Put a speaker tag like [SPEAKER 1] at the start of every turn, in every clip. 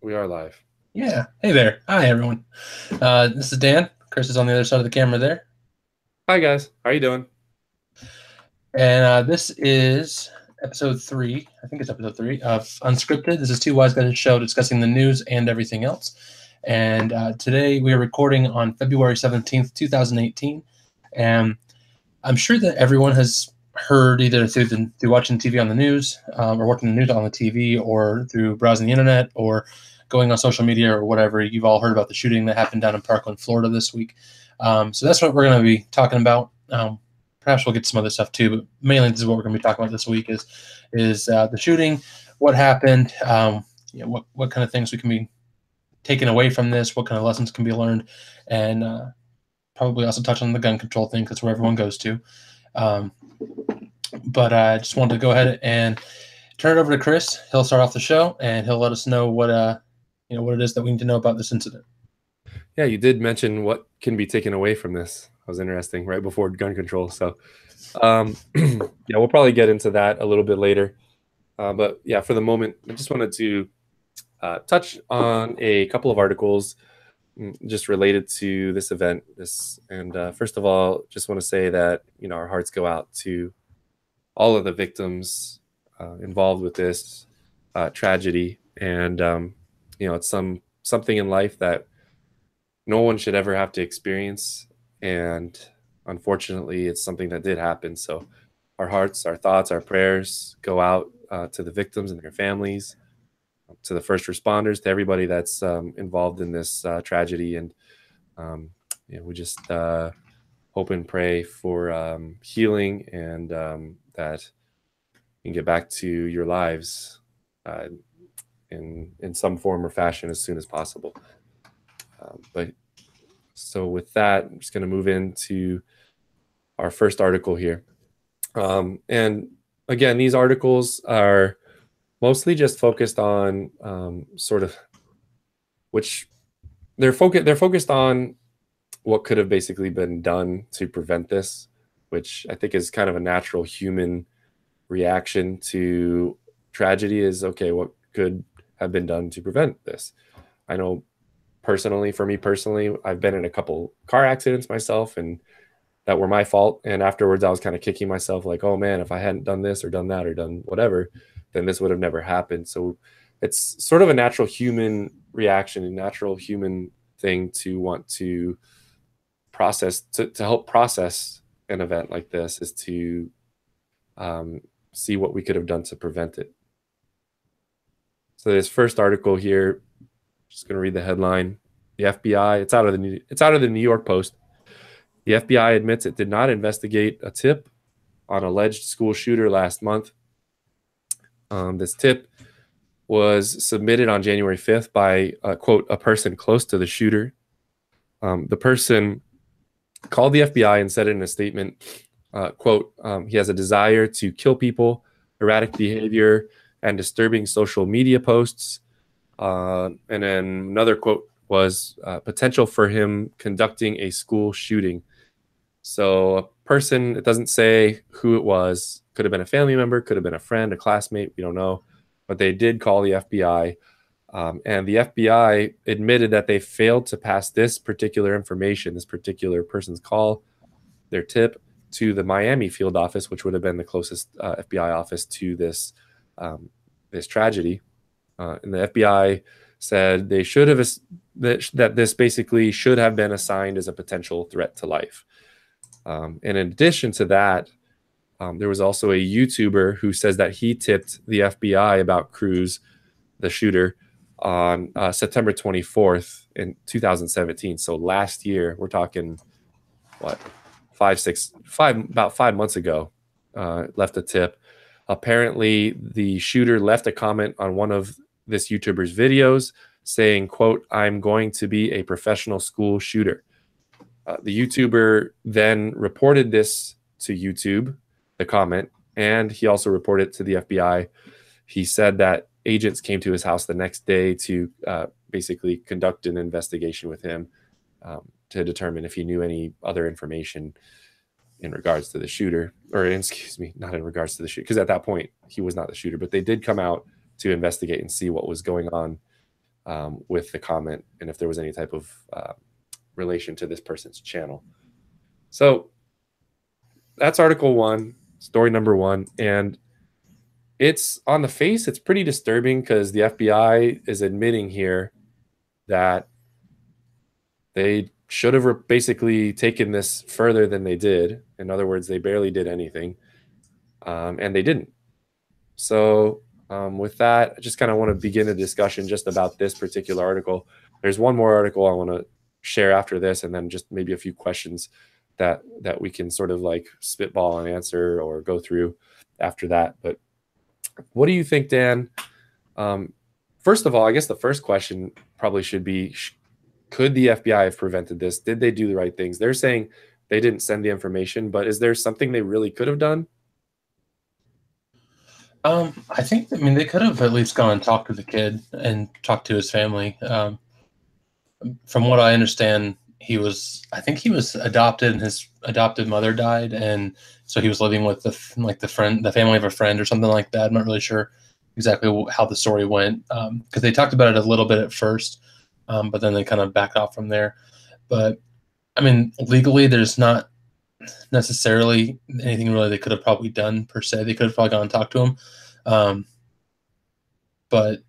[SPEAKER 1] We are live.
[SPEAKER 2] Yeah. Hey there. Hi, everyone. This is Dan. Chris is on the other side of the camera there.
[SPEAKER 1] Hi guys, how are you doing?
[SPEAKER 2] And this is episode 3. I think it's episode 3 of Unscripted. This is Two Wise Guys Show discussing the news and everything else. And today we are recording on February 17th, 2018. And I'm sure that everyone has heard either through watching TV on the news or watching the news on the TV or through browsing the internet or going on social media or whatever. You've all heard about the shooting that happened down in Parkland, Florida this week. So that's what we're going to be talking about. Perhaps we'll get some other stuff too, but mainly this is what we're going to be talking about this week is the shooting, what happened, what kind of things we can be taken away from this, what kind of lessons can be learned, and probably also touch on the gun control thing because that's where everyone goes to. But I just wanted to go ahead and turn it over to Chris. He'll start off the show and he'll let us know what it is that we need to know about this incident.
[SPEAKER 1] Yeah, you did mention what can be taken away from this. That was interesting, right before gun control. So, yeah, we'll probably get into that a little bit later. But yeah, for the moment, I just wanted to touch on a couple of articles just related to this event. First of all, just want to say that our hearts go out to all of the victims involved with this tragedy, and it's something in life that no one should ever have to experience, and unfortunately it's something that did happen. So our hearts, our thoughts, our prayers go out to the victims and their families, to the first responders, to everybody that's involved in this tragedy. And we just hope and pray for healing and that you can get back to your lives in some form or fashion as soon as possible. So with that, I'm just going to move into our first article here. And again, these articles are mostly just focused on they're focused on what could have basically been done to prevent this, which I think is kind of a natural human reaction to tragedy is, okay, what could have been done to prevent this? I know for me personally, I've been in a couple car accidents myself, and that were my fault. And afterwards, I was kind of kicking myself like, oh man, if I hadn't done this or done that or done whatever, then this would have never happened. So it's sort of a natural human reaction, a natural human thing to want to process, to help process an event like this, is to see what we could have done to prevent it. So this first article here, just going to read the headline. The FBI, it's out of the New York Post. The FBI admits it did not investigate a tip on alleged school shooter last month. This tip was submitted on January 5th by, quote, a person close to the shooter. The person called the FBI and said in a statement, quote, he has a desire to kill people, erratic behavior, and disturbing social media posts. And then another quote was potential for him conducting a school shooting. So a person, it doesn't say who it was, could have been a family member, could have been a friend, a classmate, we don't know, but they did call the FBI. And the FBI admitted that they failed to pass this particular information, this particular person's call, their tip, to the Miami field office, which would have been the closest FBI office to this tragedy. And the FBI said they should have, that this basically should have been assigned as a potential threat to life. And in addition to that, there was also a YouTuber who says that he tipped the FBI about Cruz, the shooter, on September 24th in 2017. So last year, we're talking, what, about 5 months ago, left a tip. Apparently, the shooter left a comment on one of this YouTuber's videos saying, quote, I'm going to be a professional school shooter. The YouTuber then reported this to YouTube, the comment, and he also reported it to the FBI. He said that agents came to his house the next day to basically conduct an investigation with him to determine if he knew any other information in regards to the shooter, or excuse me, not in regards to the shooter, because at that point he was not the shooter, but they did come out to investigate and see what was going on with the comment and if there was any type of relation to this person's channel. So that's article 1, story number 1. And it's on the face, it's pretty disturbing because the FBI is admitting here that they should have basically taken this further than they did. In other words, they barely did anything, and they didn't. So with that, I just kind of want to begin a discussion just about this particular article. There's one more article I want to share after this, and then just maybe a few questions that we can sort of like spitball and answer or go through after that. But what do you think, Dan? First of all, I guess the first question probably should be, could the FBI have prevented this? Did they do the right things? They're saying they didn't send the information, but is there something they really could have done?
[SPEAKER 2] I think, I mean, they could have at least gone and talked to the kid and talked to his family. From what I understand, I think he was adopted and his adopted mother died. And so he was living with the family of a friend or something like that. I'm not really sure exactly how the story went. Cause they talked about it a little bit at first, but then they kind of backed off from there. But I mean, legally there's not necessarily anything really they could have probably done per se. They could have probably gone and talked to him. But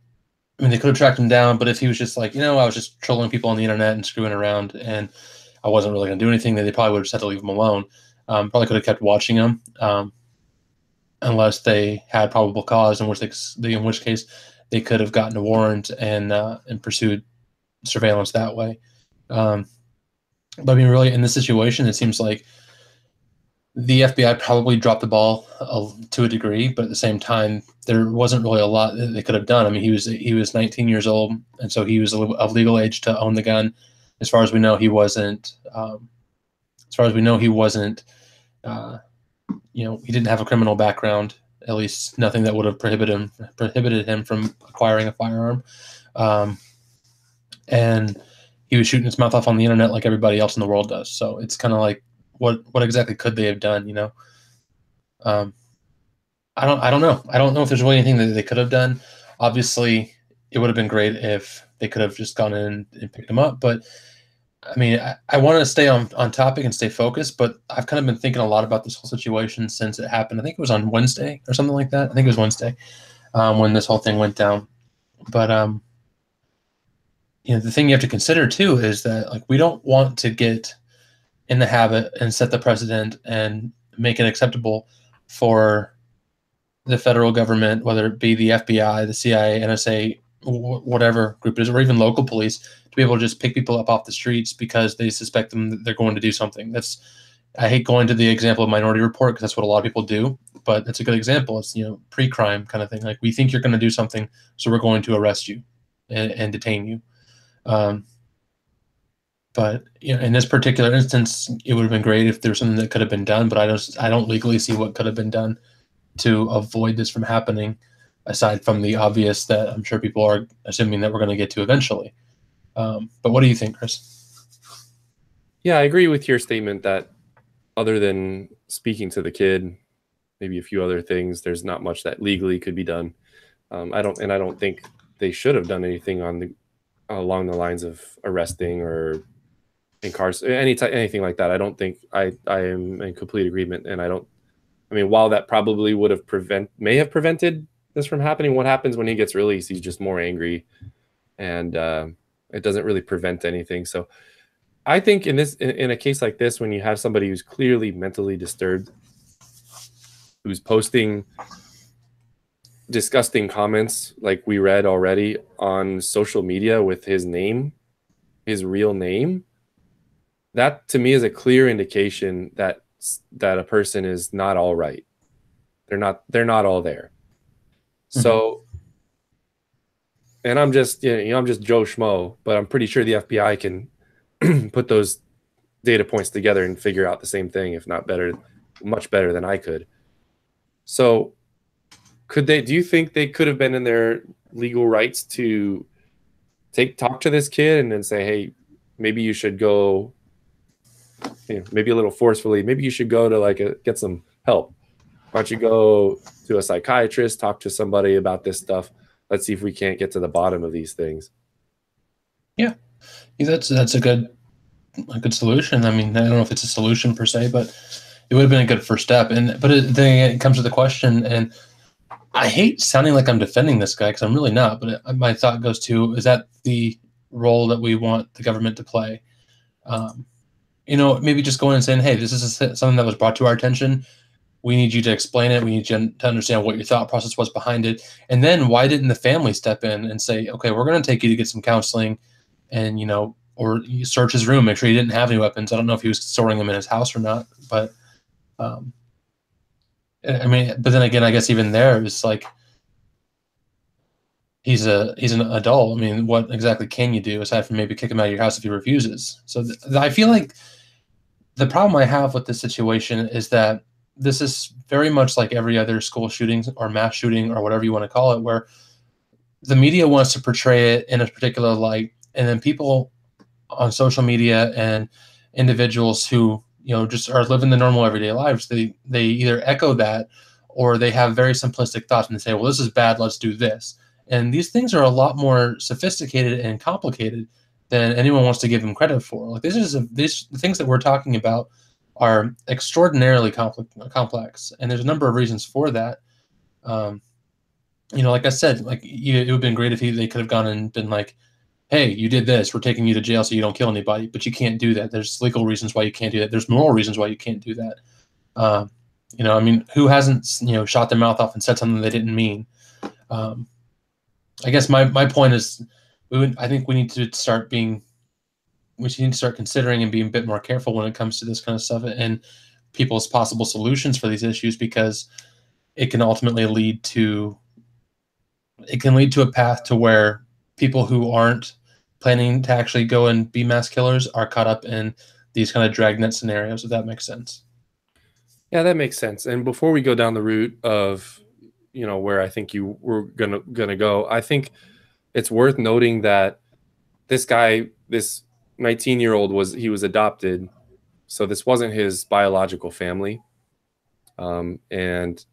[SPEAKER 2] I mean, they could have tracked him down, but if he was just like, I was just trolling people on the internet and screwing around and I wasn't really going to do anything, then they probably would have just had to leave him alone. Probably could have kept watching him, unless they had probable cause, in which case they could have gotten a warrant and pursued surveillance that way. But I mean, really, in this situation, it seems like the FBI probably dropped the ball to a degree, but at the same time, there wasn't really a lot that they could have done. I mean, he was 19 years old, and so he was of legal age to own the gun. As far as we know, he wasn't. He didn't have a criminal background. At least nothing that would have prohibited him from acquiring a firearm. And he was shooting his mouth off on the internet like everybody else in the world does. So it's kind of like, what exactly could they have done? I don't know. I don't know if there's really anything that they could have done. Obviously, it would have been great if they could have just gone in and picked him up. But I mean, I want to stay on topic and stay focused, but I've kind of been thinking a lot about this whole situation since it happened. I think it was on Wednesday or something like that. I think it was Wednesday when this whole thing went down. But the thing you have to consider too is that, like, we don't want to get in the habit and set the precedent and make it acceptable for the federal government, whether it be the FBI, the CIA, NSA, whatever group it is, or even local police, to be able to just pick people up off the streets because they suspect them that they're going to do something. I hate going to the example of Minority Report because that's what a lot of people do, but it's a good example. It's, pre-crime kind of thing. Like, we think you're going to do something, so we're going to arrest you and detain you. But in this particular instance, it would have been great if there was something that could have been done, but I don't legally see what could have been done to avoid this from happening, aside from the obvious that I'm sure people are assuming that we're going to get to eventually. But what do you think, Chris?
[SPEAKER 1] Yeah, I agree with your statement that other than speaking to the kid, maybe a few other things, there's not much that legally could be done. I don't think they should have done anything along the lines of arresting or anything like that. I don't think I am in complete agreement, and while that probably would have may have prevented this from happening, what happens when he gets released? He's just more angry, and it doesn't really prevent anything. So I think in a case like this, when you have somebody who's clearly mentally disturbed, who's posting disgusting comments like we read already on social media with his real name, that to me is a clear indication that a person is not all right. They're not all there. Mm-hmm. So, and I'm just Joe Schmo, but I'm pretty sure the FBI can put those data points together and figure out the same thing, if not better, much better than I could. So do you think they could have been in their legal rights to talk to this kid and then say, hey, maybe you should go, maybe a little forcefully, maybe you should go to get some help. Why don't you go to a psychiatrist, talk to somebody about this stuff? let's see if we can't get to the bottom of these things.
[SPEAKER 2] Yeah, that's a good solution. I mean, I don't know if it's a solution per se, but it would have been a good first step. And but then it comes to the question, and I hate sounding like I'm defending this guy because I'm really not. But my thought goes to: is that the role that we want the government to play? Um, maybe just going and saying, "Hey, this is something that was brought to our attention. We need you to explain it. We need you to understand what your thought process was behind it." And then why didn't the family step in and say, "Okay, we're going to take you to get some counseling," and or you search his room, make sure he didn't have any weapons. I don't know if he was storing them in his house or not, but um, I mean, but then again, I guess even there, it's like he's an adult. I mean, what exactly can you do aside from maybe kick him out of your house if he refuses? So I feel like the problem I have with this situation is that this is very much like every other school shooting or mass shooting or whatever you want to call it, where the media wants to portray it in a particular light, and then people on social media and individuals who just are living the normal everyday lives, they either echo that or they have very simplistic thoughts and they say, well, this is bad, let's do this. And these things are a lot more sophisticated and complicated than anyone wants to give them credit for. Like these the things that we're talking about are extraordinarily complex, and there's a number of reasons for that. um, like I said, like it would have been great if they could have gone and been like, hey, you did this, we're taking you to jail so you don't kill anybody. But you can't do that. There's legal reasons why you can't do that. There's moral reasons why you can't do that. Um, I mean, who hasn't, shot their mouth off and said something they didn't mean? Um, I guess my point is, I think we need to start considering and being a bit more careful when it comes to this kind of stuff and people's possible solutions for these issues, because it can ultimately lead to a path to where people who aren't planning to actually go and be mass killers are caught up in these kind of dragnet scenarios, if that makes sense.
[SPEAKER 1] Yeah, that makes sense. And before we go down the route of, where I think you were gonna go, I think it's worth noting that this guy, this 19-year-old, was adopted, so this wasn't his biological family. And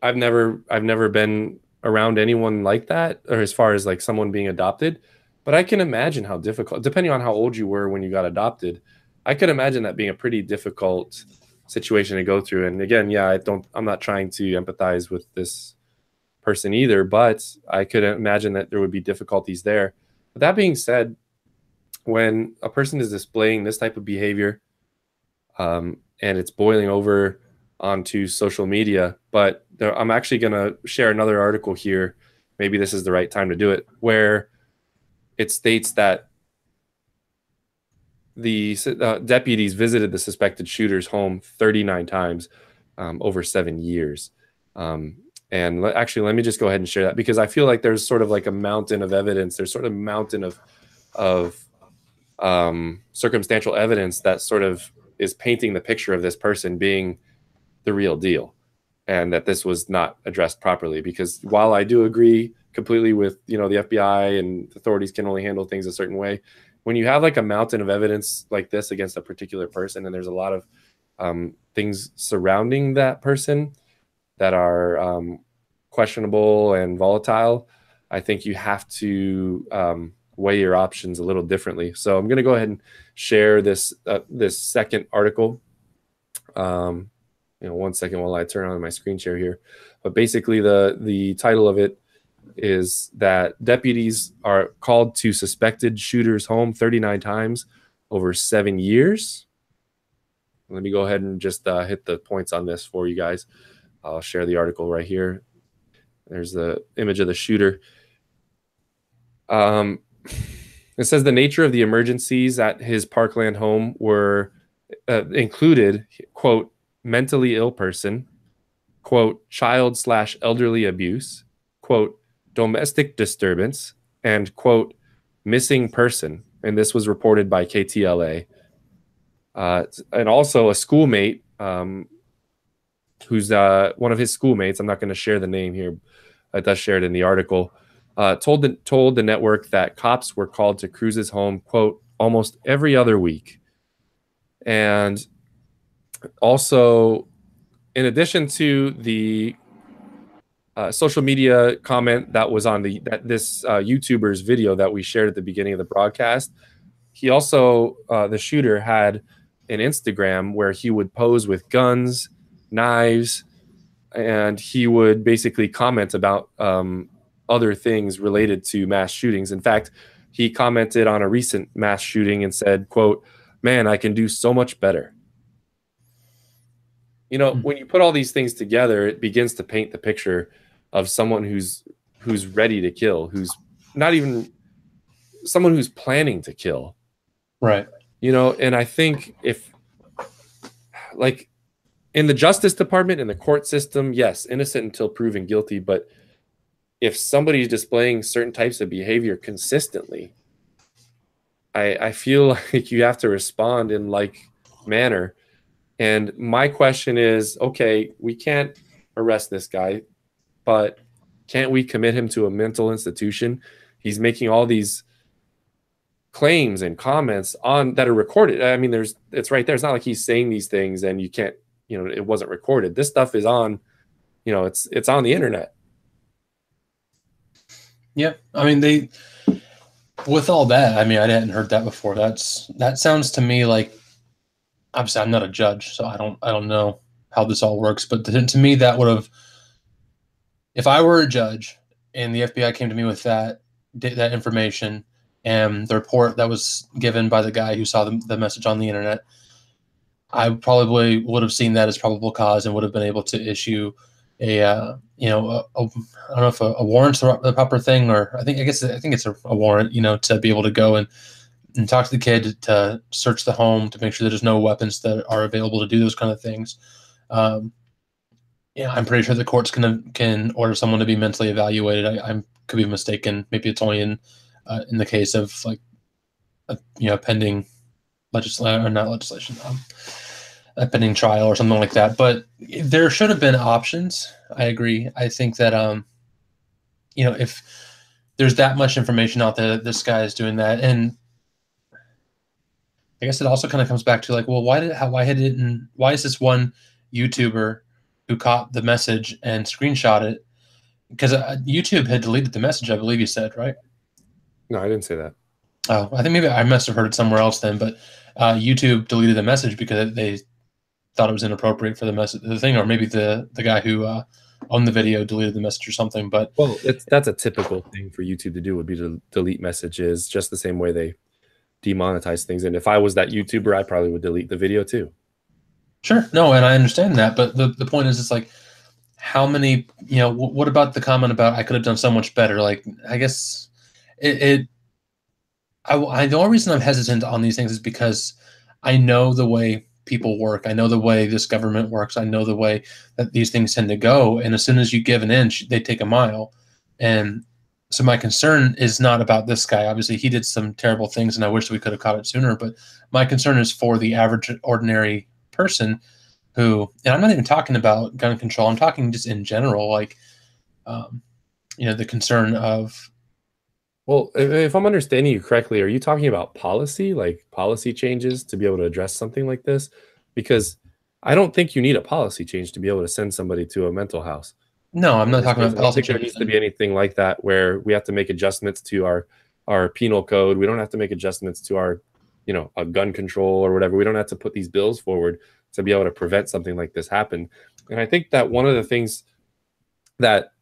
[SPEAKER 1] I've never been around anyone like that, or as far as like someone being adopted, but I can imagine how difficult, depending on how old you were when you got adopted, I could imagine that being a pretty difficult situation to go through. And again, yeah, I'm not trying to empathize with this person either, but I could imagine that there would be difficulties there. But that being said, when a person is displaying this type of behavior, and it's boiling over onto social media. But I'm actually going to share another article here. Maybe this is the right time to do it, where it states that the deputies visited the suspected shooter's home 39 times over 7 years. And actually, let me just go ahead and share that, because I feel like there's sort of like a mountain of evidence. There's sort of a mountain of circumstantial evidence that sort of is painting the picture of this person being the real deal, and that this was not addressed properly. Because while I do agree completely with the FBI and authorities can only handle things a certain way, when you have like a mountain of evidence like this against a particular person, and there's a lot of things surrounding that person that are questionable and volatile, I think you have to weigh your options a little differently. So I'm going to go ahead and share this second article. One second while I turn on my screen share here. But basically, the title of it is that deputies are called to suspected shooter's home 39 times over 7 years. Let me go ahead and just hit the points on this for you guys. I'll share the article right here. There's the image of the shooter. It says the nature of the emergencies at his Parkland home were included, quote, mentally ill person, quote, child/elderly abuse, quote, domestic disturbance, and, quote, missing person. And this was reported by KTLA. And also a schoolmate, who's one of his schoolmates, I'm not going to share the name here, it does share it in the article, told the network that cops were called to Cruz's home, quote, almost every other week. And also, in addition to the social media comment that was on this YouTuber's video that we shared at the beginning of the broadcast. He also, the shooter, had an Instagram where he would pose with guns, knives, and he would basically comment about other things related to mass shootings. In fact, he commented on a recent mass shooting and said, quote, "Man, I can do so much better." You know, when you put all these things together, it begins to paint the picture of someone who's ready to kill, who's not even someone who's planning to kill.
[SPEAKER 2] Right.
[SPEAKER 1] You know, and I think if, like, in the Justice Department, in the court system, yes, innocent until proven guilty. But if somebody's displaying certain types of behavior consistently, I feel like you have to respond in like manner. And my question is, okay, we can't arrest this guy, but can't we commit him to a mental institution? He's making all these claims and comments on that are recorded. I mean, it's right there. It's not like he's saying these things and you can't, you know, it wasn't recorded. This stuff is on, you know, it's on the internet.
[SPEAKER 2] Yeah. I mean, with all that, I mean, I hadn't heard that before. That sounds to me like, obviously I'm not a judge, so I don't know how this all works, but to me that would have, if I were a judge and the FBI came to me with that information and the report that was given by the guy who saw the message on the internet, I probably would have seen that as probable cause and would have been able to issue I don't know if a warrant's the proper thing, or I think it's a warrant, you know, to be able to go and talk to the kid, to search the home, to make sure there's no weapons that are available to do those kind of things. I'm pretty sure the courts can order someone to be mentally evaluated. I could be mistaken. Maybe it's only in the case of like, pending a pending trial or something like that. But there should have been options. I agree. I think that if there's that much information out there that this guy is doing that, and I guess it also kind of comes back to like, well, why is this one YouTuber who caught the message and screenshot it? Because YouTube had deleted the message, I believe you said, right?
[SPEAKER 1] No, I didn't say that.
[SPEAKER 2] Oh, I think maybe I must have heard it somewhere else then. But YouTube deleted the message because they thought it was inappropriate for the thing, or maybe the guy who owned the video deleted the message or something. But
[SPEAKER 1] well, that's a typical thing for YouTube to do, would be to delete messages, just the same way they demonetize things. And if I was that YouTuber, I probably would delete the video too.
[SPEAKER 2] Sure. No, and I understand that. But the point is, it's like, how many, what about the comment about I could have done so much better? Like, I guess the only reason I'm hesitant on these things is because I know the way people work. I know the way this government works. I know the way that these things tend to go. And as soon as you give an inch, they take a mile. And so my concern is not about this guy. Obviously, he did some terrible things, and I wish we could have caught it sooner. But my concern is for the average, ordinary person who, and I'm not even talking about gun control. I'm talking just in general, like, the concern of.
[SPEAKER 1] Well, if I'm understanding you correctly, are you talking about policy, like policy changes to be able to address something like this? Because I don't think you need a policy change to be able to send somebody to a mental house.
[SPEAKER 2] No, I'm not talking about policy changes.
[SPEAKER 1] There needs to be anything like that where we have to make adjustments to our penal code. We don't have to make adjustments to our, a gun control or whatever. We don't have to put these bills forward to be able to prevent something like this happen. And I think that one of the things that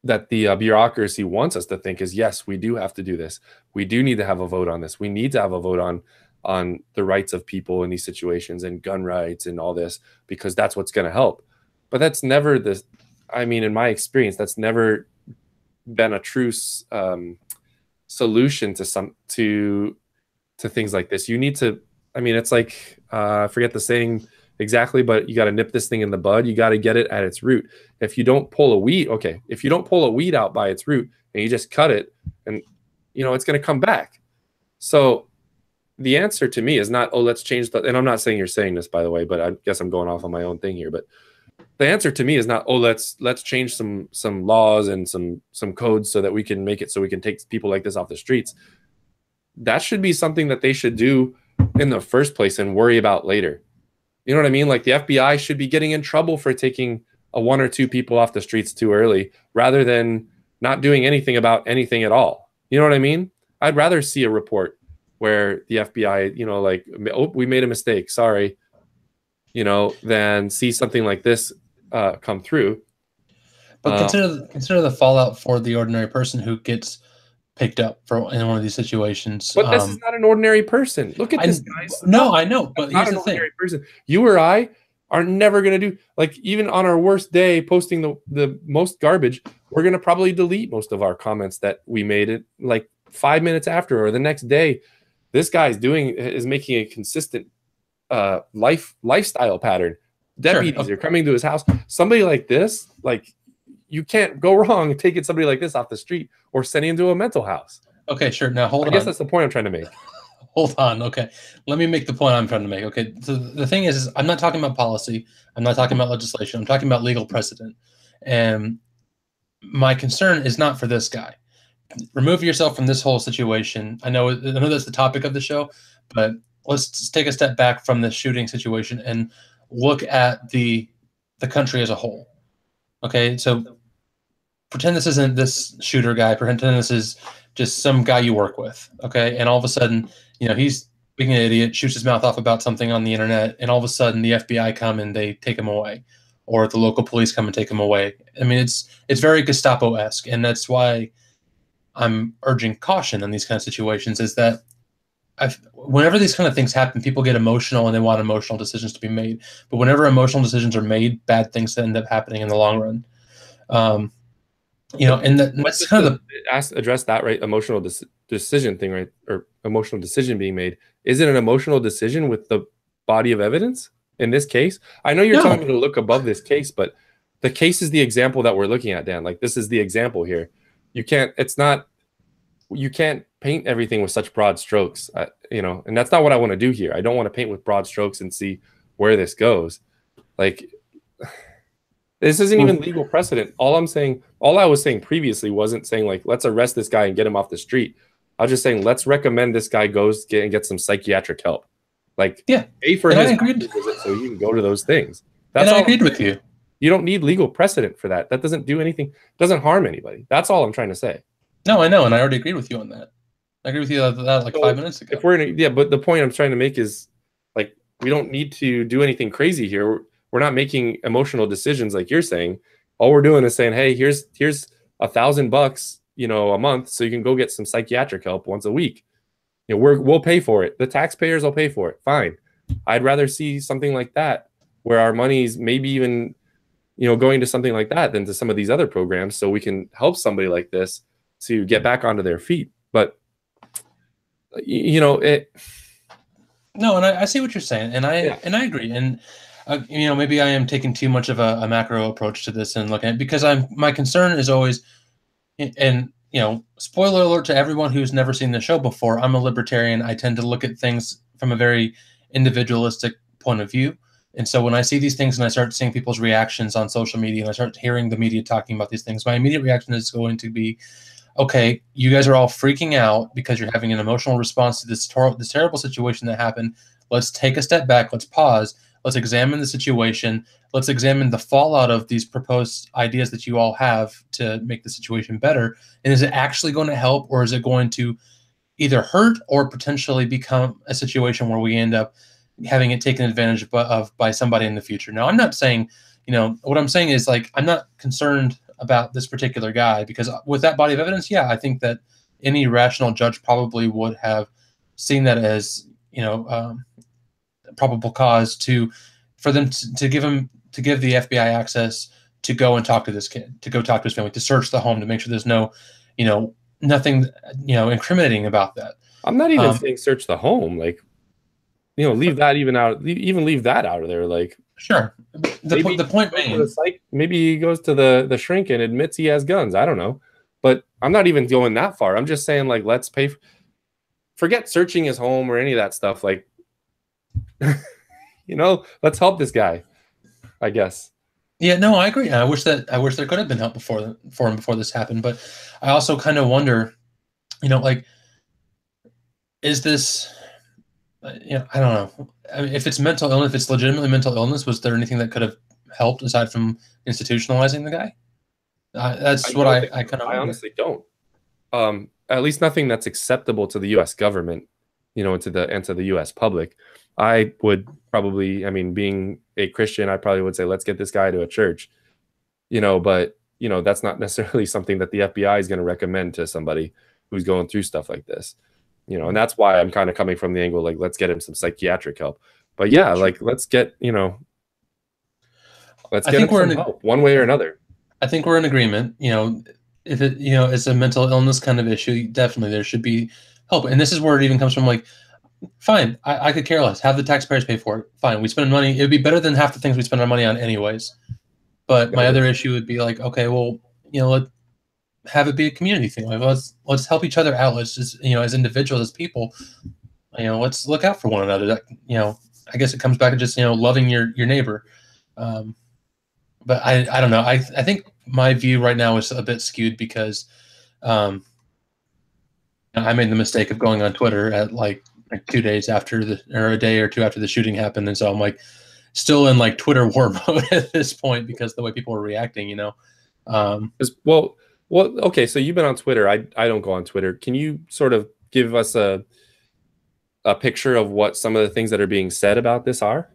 [SPEAKER 1] the bureaucracy wants us to think is, yes, we do have to do this. We do need to have a vote on this. We need to have a vote on the rights of people in these situations and gun rights and all this, because that's what's going to help. But that's never in my experience, that's never been a true solution to things like this. You need to, it's like, I forget the saying exactly, but you got to nip this thing in the bud. You got to get it at its root. If you don't pull a weed out by its root and you just cut it, and it's going to come back. So the answer to me is not, oh, let's change and I'm not saying you're saying this, by the way, but I guess I'm going off on my own thing here. But the answer to me is not, oh, let's change some laws and some codes so that we can make it so we can take people like this off the streets. That should be something that they should do in the first place and worry about later. You know what I mean? Like, the FBI should be getting in trouble for taking a one or two people off the streets too early, rather than not doing anything about anything at all. You know what I mean? I'd rather see a report where the FBI, like, oh, we made a mistake, sorry, than see something like this come through.
[SPEAKER 2] But consider the fallout for the ordinary person who gets picked up in one of these situations.
[SPEAKER 1] But this is not an ordinary person. Look at this, guys.
[SPEAKER 2] No, I know, but
[SPEAKER 1] here's the thing. Person. You or I are never going to do, like, even on our worst day, posting the most garbage, we're going to probably delete most of our comments that we made it like 5 minutes after or the next day. This guy's is making a consistent lifestyle pattern. Deputies are coming to his house. Somebody like this, like, you can't go wrong taking somebody like this off the street or sending him to a mental house.
[SPEAKER 2] Okay, sure. Now hold on.
[SPEAKER 1] I guess that's the point I'm trying to make.
[SPEAKER 2] Hold on. Okay, let me make the point I'm trying to make. Okay, so the thing is I'm not talking about policy. I'm not talking about legislation. I'm talking about legal precedent. And my concern is not for this guy. Remove yourself from this whole situation. I know that's the topic of the show, but let's take a step back from the shooting situation and look at the country as a whole. Okay, so pretend this isn't this shooter guy. Pretend this is just some guy you work with. Okay, and all of a sudden, he's being an idiot, shoots his mouth off about something on the internet, and all of a sudden the FBI come and they take him away, or the local police come and take him away. I mean, it's very Gestapo-esque, and that's why I'm urging caution in these kind of situations. Is that whenever these kind of things happen, people get emotional and they want emotional decisions to be made. But whenever emotional decisions are made, bad things end up happening in the long run. And that's kind of
[SPEAKER 1] address that, right? Emotional decision thing, right? Or emotional decision being made. Is it an emotional decision with the body of evidence in this case? I know you're telling me to look above this case, but the case is the example that we're looking at, Dan. Like, this is the example here. You can't paint everything with such broad strokes, and that's not what I want to do here. I don't want to paint with broad strokes and see where this goes. Like, this isn't even legal precedent. All I was saying previously wasn't saying, like, let's arrest this guy and get him off the street. I was just saying, let's recommend this guy goes get some psychiatric help. Like, pay for his visit so you can go to those things.
[SPEAKER 2] That's all. I agreed with you.
[SPEAKER 1] You don't need legal precedent for that. That doesn't do anything. Doesn't harm anybody. That's all I'm trying to say.
[SPEAKER 2] No, I know, and I already agreed with you on that. I agree with you on that like 5 minutes ago.
[SPEAKER 1] If we're but the point I'm trying to make is, like, we don't need to do anything crazy here. We're not making emotional decisions like you're saying. All we're doing is saying, hey, here's $1,000, a month, so you can go get some psychiatric help once a week. We'll pay for it. The taxpayers will pay for it. Fine. I'd rather see something like that, where our money's maybe even, going to something like that than to some of these other programs, so we can help somebody like this to get back onto their feet. But
[SPEAKER 2] No, and I see what you're saying, and I agree, and maybe I am taking too much of a macro approach to this and looking at it, because my concern is always, and spoiler alert to everyone who's never seen the show before, I'm a libertarian. I tend to look at things from a very individualistic point of view. And so when I see these things and I start seeing people's reactions on social media and I start hearing the media talking about these things, my immediate reaction is going to be, okay, you guys are all freaking out because you're having an emotional response to this terrible situation that happened. Let's take a step back. Let's pause. Let's examine the situation. Let's examine the fallout of these proposed ideas that you all have to make the situation better. And is it actually going to help, or is it going to either hurt or potentially become a situation where we end up having it taken advantage of by somebody in the future? Now, I'm not saying, what I'm saying is, like, I'm not concerned about this particular guy, because with that body of evidence, I think that any rational judge probably would have seen that as, probable cause for them to give the FBI access to go and talk to this kid, to go talk to his family, to search the home, to make sure there's no, nothing, incriminating about that.
[SPEAKER 1] I'm not even saying search the home, like, leave that leave that out of there. Like,
[SPEAKER 2] sure. The point being,
[SPEAKER 1] maybe he goes to the shrink and admits he has guns. I don't know, but I'm not even going that far. I'm just saying, like, let's forget searching his home or any of that stuff. Like, let's help this guy, I guess.
[SPEAKER 2] Yeah, no, I agree. I wish there could have been help for him before this happened. But I also kind of wonder, like, is this, I don't know. I mean, if it's mental illness, if it's legitimately mental illness, was there anything that could have helped aside from institutionalizing the guy? That's what I kind of
[SPEAKER 1] I
[SPEAKER 2] wonder.
[SPEAKER 1] honestly don't. At least nothing that's acceptable to the U.S. government, and to the U.S. public. I would probably, I mean, being a Christian, I probably would say, let's get this guy to a church, but that's not necessarily something that the FBI is going to recommend to somebody who's going through stuff like this, and that's why I'm kind of coming from the angle, like, let's get him some psychiatric help. But yeah, like, let's get him some help one way or another.
[SPEAKER 2] I think we're in agreement. If it it's a mental illness kind of issue, definitely there should be help. And this is where it even comes from. Like, fine, I could care less. Have the taxpayers pay for it. Fine, we spend money. It would be better than half the things we spend our money on, anyways. But my other issue would be like, okay, well, let have it be a community thing. Like, let's help each other out. Let's just as individuals, as people, let's look out for one another. That I guess it comes back to just loving your neighbor. But I don't know. I think my view right now is a bit skewed because I made the mistake of going on Twitter at like 2 days after or a day or two after the shooting happened, and so I'm like still in like Twitter war mode at this point because the way people are reacting.
[SPEAKER 1] Well, okay. So you've been on Twitter. I don't go on Twitter. Can you sort of give us a picture of what some of the things that are being said about this are?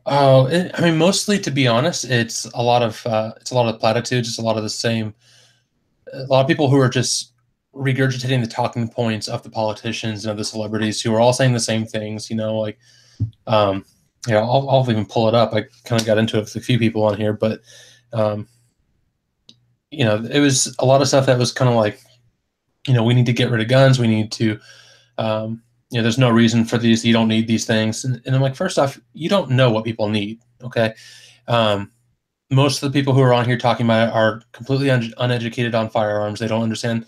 [SPEAKER 2] Oh, I mean, mostly, to be honest, it's a lot of platitudes. It's a lot of the same. A lot of people who are just regurgitating the talking points of the politicians and of the celebrities who are all saying the same things. I'll even pull it up. I kind of got into it with a few people on here, but it was a lot of stuff that was kind of like, we need to get rid of guns. We need to, there's no reason for these. You don't need these things. And I'm like, first off, you don't know what people need. Okay. Most of the people who are on here talking about it are completely uneducated on firearms. They don't understand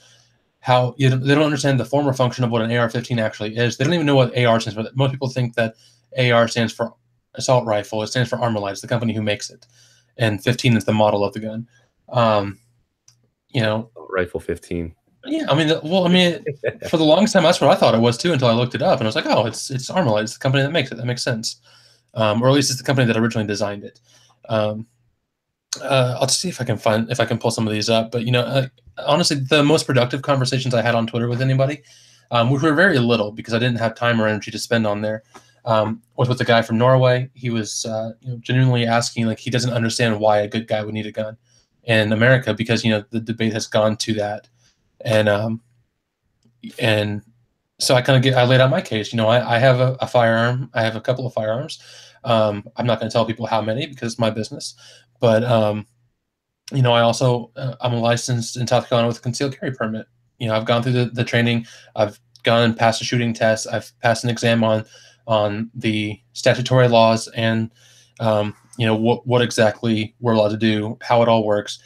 [SPEAKER 2] they don't understand the form or function of what an AR-15 actually is. They don't even know what AR stands for. Most people think that AR stands for assault rifle. It stands for Armalite. It's the company who makes it. And 15 is the model of the gun.
[SPEAKER 1] Rifle 15.
[SPEAKER 2] Yeah, I mean, for the longest time, that's what I thought it was too, until I looked it up, and I was like, oh, it's Armalite. It's the company that makes it. That makes sense, or at least it's the company that originally designed it. I'll see if I can pull some of these up. But honestly, the most productive conversations I had on Twitter with anybody, which were very little because I didn't have time or energy to spend on there, was with a guy from Norway. He was genuinely asking, like, he doesn't understand why a good guy would need a gun in America because the debate has gone to that. And so I laid out my case. I have a firearm. I have a couple of firearms. I'm not going to tell people how many because it's my business. But I also I'm licensed in South Carolina with a concealed carry permit. I've gone through the training. I've gone and passed a shooting test. I've passed an exam on the statutory laws and what exactly we're allowed to do, how it all works.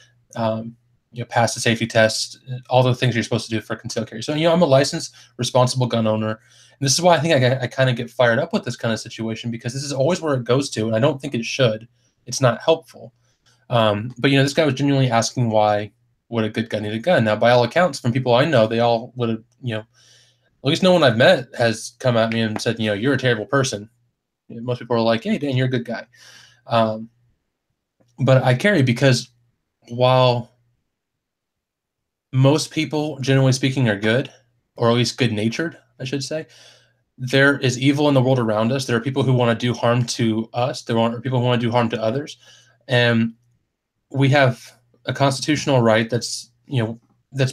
[SPEAKER 2] Pass the safety test, all the things you're supposed to do for concealed carry. So, I'm a licensed, responsible gun owner. And this is why I think I kind of get fired up with this kind of situation because this is always where it goes to, and I don't think it should. It's not helpful. But, this guy was genuinely asking why would a good guy need a gun? Now, by all accounts, from people I know, they all would have, at least no one I've met has come at me and said, you're a terrible person. Most people are like, hey, Dan, you're a good guy. But I carry because while most people, generally speaking, are good, or at least good-natured, I should say, there is evil in the world around us. There are people who want to do harm to us. There are people who want to do harm to others. And we have a constitutional right that's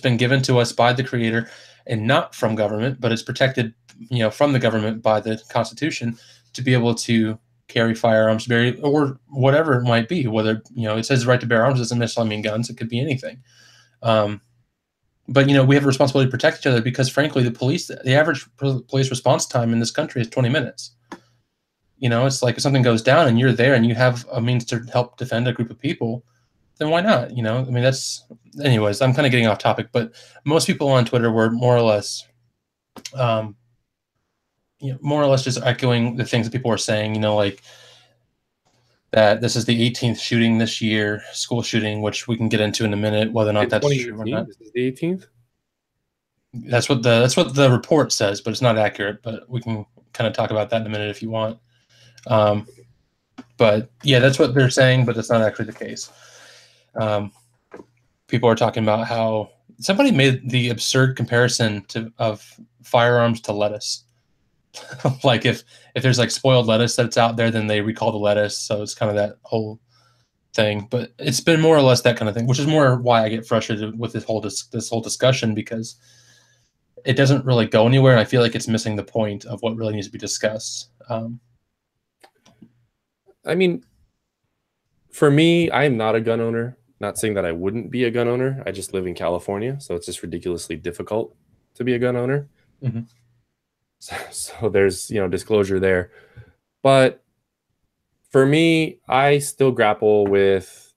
[SPEAKER 2] been given to us by the Creator and not from government, but it's protected, from the government by the Constitution to be able to carry firearms, or whatever it might be. Whether, it says the right to bear arms doesn't necessarily mean guns. It could be anything. But, we have a responsibility to protect each other because, frankly, the average police response time in this country is 20 minutes. It's like if something goes down and you're there and you have a means to help defend a group of people, then why not? Anyways, I'm kind of getting off topic, but most people on Twitter were more or less just echoing the things that people were saying, like that this is the 18th shooting this year, school shooting, which we can get into in a minute, whether or not that's true or not.
[SPEAKER 1] This is the 18th?
[SPEAKER 2] That's what the report says, but it's not accurate. But we can kind of talk about that in a minute if you want. But yeah, that's what they're saying, but that's not actually the case. People are talking about how somebody made the absurd comparison of firearms to lettuce. Like if there's like spoiled lettuce that's out there, then they recall the lettuce. So it's kind of that whole thing. But it's been more or less that kind of thing, which is more why I get frustrated with this whole discussion, because it doesn't really go anywhere, and I feel like it's missing the point of what really needs to be discussed.
[SPEAKER 1] I mean, for me, I am not a gun owner. Not saying that I wouldn't be a gun owner. I just live in California, so it's just ridiculously difficult to be a gun owner.
[SPEAKER 2] Mm-hmm.
[SPEAKER 1] So there's, disclosure there. But for me, I still grapple with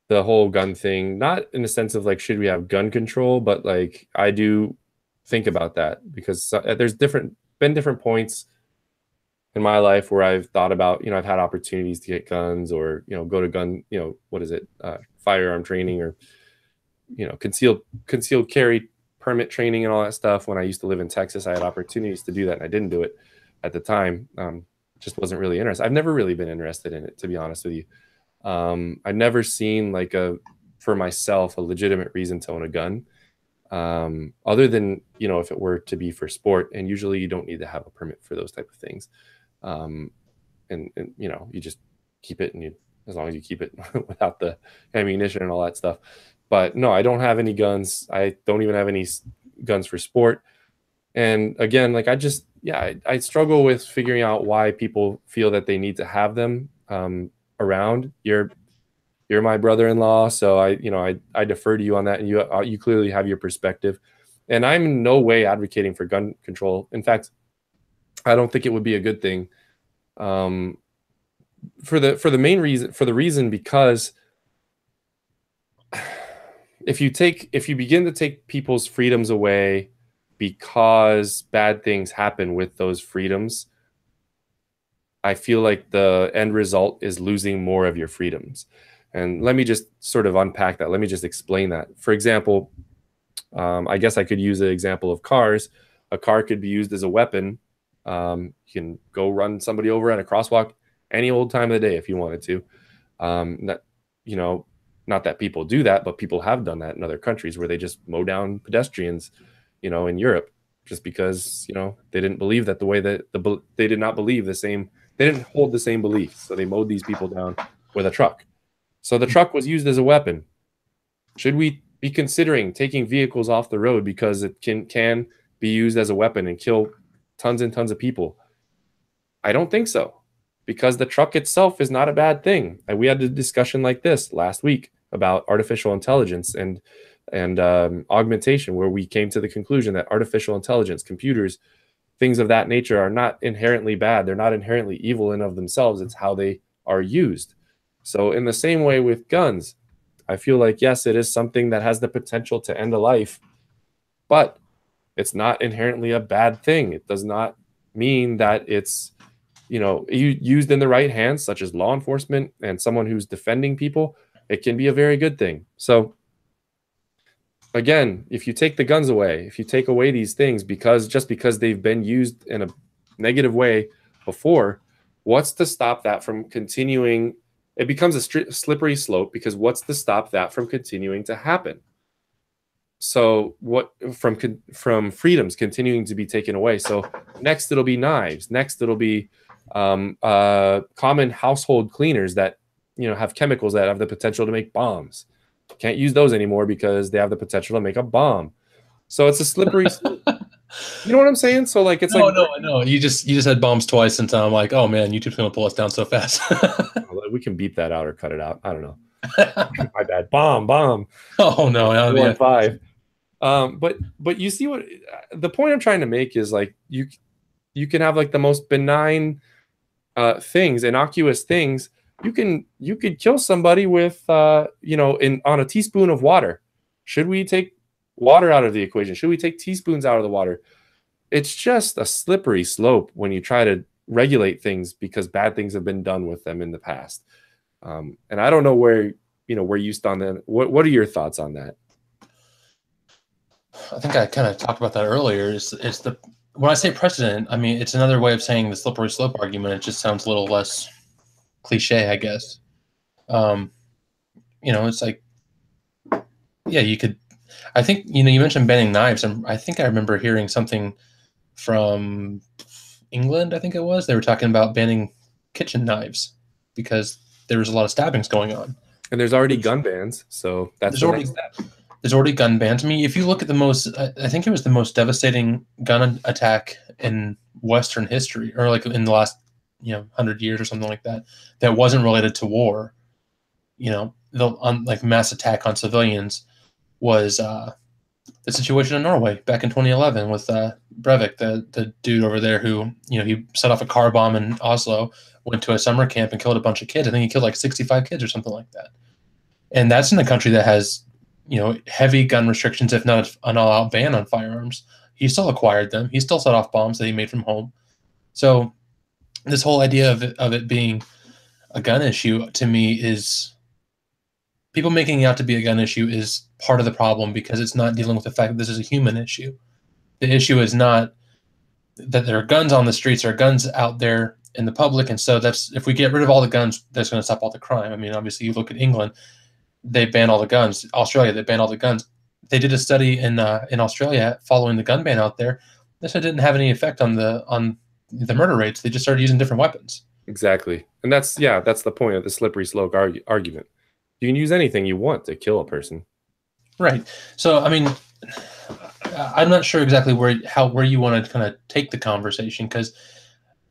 [SPEAKER 1] the whole gun thing, not in the sense of like, should we have gun control, but like, I do think about that because there's been different points in my life where I've thought about, I've had opportunities to get guns or, go to gun, what is it? Firearm training or, concealed carry permit training and all that stuff. When I used to live in Texas, I had opportunities to do that and I didn't do it at the time. Just wasn't really interested. I've never really been interested in it, to be honest with you. I've never seen for myself, a legitimate reason to own a gun. Other than, if it were to be for sport, and usually you don't need to have a permit for those type of things. And you just keep it, and as long as you keep it without the ammunition and all that stuff. But no, I don't have any guns. I don't even have any guns for sport. And again, like I struggle with figuring out why people feel that they need to have them around. You're my brother-in-law, so I defer to you on that, and you clearly have your perspective. And I'm in no way advocating for gun control. In fact, I don't think it would be a good thing. For the reason because if you begin to take people's freedoms away because bad things happen with those freedoms, I feel like the end result is losing more of your freedoms. And let me just sort of unpack that. Let me just explain that. For example, I guess I could use an example of cars. A car could be used as a weapon. You can go run somebody over at a crosswalk any old time of the day if you wanted to. Not that people do that, but people have done that in other countries where they just mow down pedestrians, in Europe, just because, they didn't believe that the way that they did not believe the same, they didn't hold the same beliefs. So they mowed these people down with a truck. So the truck was used as a weapon. Should we be considering taking vehicles off the road because it can be used as a weapon and kill tons and tons of people? I don't think so, because the truck itself is not a bad thing. And we had a discussion like this last week about artificial intelligence and augmentation, where we came to the conclusion that artificial intelligence, computers, things of that nature are not inherently bad. They're not inherently evil in of themselves. It's how they are used. So in the same way with guns, I feel like, yes, it is something that has the potential to end a life, but it's not inherently a bad thing. It does not mean that it's, used in the right hands, such as law enforcement and someone who's defending people, it can be a very good thing. So again, if you take the guns away, if you take away these things because they've been used in a negative way before, what's to stop that from continuing? It becomes a slippery slope, because what's to stop that from continuing to happen? So what from freedoms continuing to be taken away? So next it'll be knives. Next it'll be common household cleaners that have chemicals that have the potential to make bombs. Can't use those anymore because they have the potential to make a bomb. So it's a slippery slope. You know what I'm saying? So like it's
[SPEAKER 2] no,
[SPEAKER 1] like
[SPEAKER 2] no, I know. You just had bombs twice, and I'm like, oh man, YouTube's gonna pull us down so fast.
[SPEAKER 1] we can beep that out or cut it out. I don't know. My bad. Bomb.
[SPEAKER 2] Oh no,
[SPEAKER 1] 1-5. But you see what the point I'm trying to make is, like, you can have like the most benign things, innocuous things. You could kill somebody with on a teaspoon of water. Should we take water out of the equation? Should we take teaspoons out of the water? It's just a slippery slope when you try to regulate things because bad things have been done with them in the past. And I don't know where you stand on that. What are your thoughts on that?
[SPEAKER 2] I think I kind of talked about that earlier. When I say precedent, I mean, it's another way of saying the slippery slope argument. It just sounds a little less cliche, I guess. Um, it's like, yeah, you could. I think you mentioned banning knives, and I think I remember hearing something from England. I think it was they were talking about banning kitchen knives because there was a lot of stabbings going on.
[SPEAKER 1] And there's already gun bans, so that's
[SPEAKER 2] There's
[SPEAKER 1] the
[SPEAKER 2] already
[SPEAKER 1] next step.
[SPEAKER 2] there's already gun bans. I mean, if you look at the most, I think it was the most devastating gun attack in Western history, or like in the last 100 years or something like that, that wasn't related to war. Like mass attack on civilians was the situation in Norway back in 2011 with Breivik, the dude over there who he set off a car bomb in Oslo, went to a summer camp and killed a bunch of kids. I think he killed like 65 kids or something like that. And that's in a country that has heavy gun restrictions, if not an all-out ban on firearms. He still acquired them. He still set off bombs that he made from home. So this whole idea of it being a gun issue to me is people making it out to be a gun issue is part of the problem because it's not dealing with the fact that this is a human issue. The issue is not that there are guns on the streets or guns out there in the public. And so if we get rid of all the guns, that's going to stop all the crime. I mean, obviously you look at England, they ban all the guns. Australia, they ban all the guns. They did a study in Australia following the gun ban out there. They said it didn't have any effect on the murder rates. They just started using different weapons.
[SPEAKER 1] Exactly. And that's the point of the slippery slope argument. You can use anything you want to kill a person.
[SPEAKER 2] Right. So, I mean, I'm not sure exactly where you want to kind of take the conversation because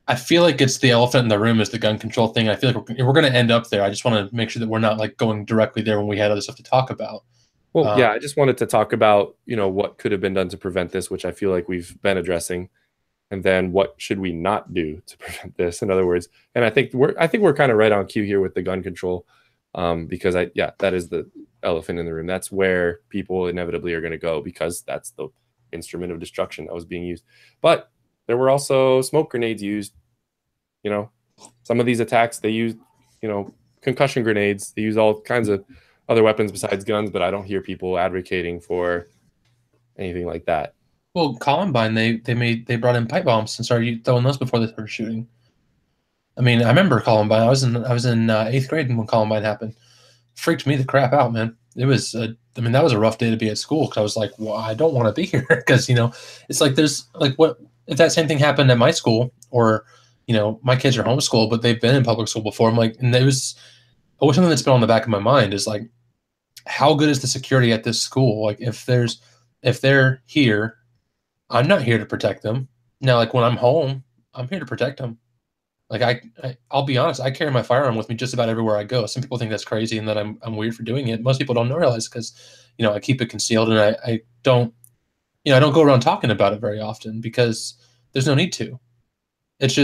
[SPEAKER 2] I feel like it's the elephant in the room is the gun control thing. I feel like we're going to end up there. I just want to make sure that we're not like going directly there when we had other stuff to talk about.
[SPEAKER 1] Well, yeah, I just wanted to talk about, what could have been done to prevent this, which I feel like we've been addressing. And then what should we not do to prevent this? In other words, and I think we're kind of right on cue here with the gun control, because that is the elephant in the room. That's where people inevitably are going to go because that's the instrument of destruction that was being used. But there were also smoke grenades used. Some of these attacks they used, concussion grenades. They use all kinds of other weapons besides guns, but I don't hear people advocating for anything like that.
[SPEAKER 2] Well, Columbine, they brought in pipe bombs and started throwing those before they started shooting. I mean, I remember Columbine. I was in 8th grade when Columbine happened. Freaked me the crap out, man. It was that was a rough day to be at school because I was like, well, I don't want to be here because it's like there's like what if that same thing happened at my school or my kids are homeschooled but they've been in public school before. I'm like, and it was always something that's been on the back of my mind is like, how good is the security at this school? Like if they're here, I'm not here to protect them. Now, like when I'm home, I'm here to protect them. Like I'll be honest, I carry my firearm with me just about everywhere I go. Some people think that's crazy and that I'm weird for doing it. Most people don't realize because I keep it concealed and I don't I don't go around talking about it very often because there's no need to. It's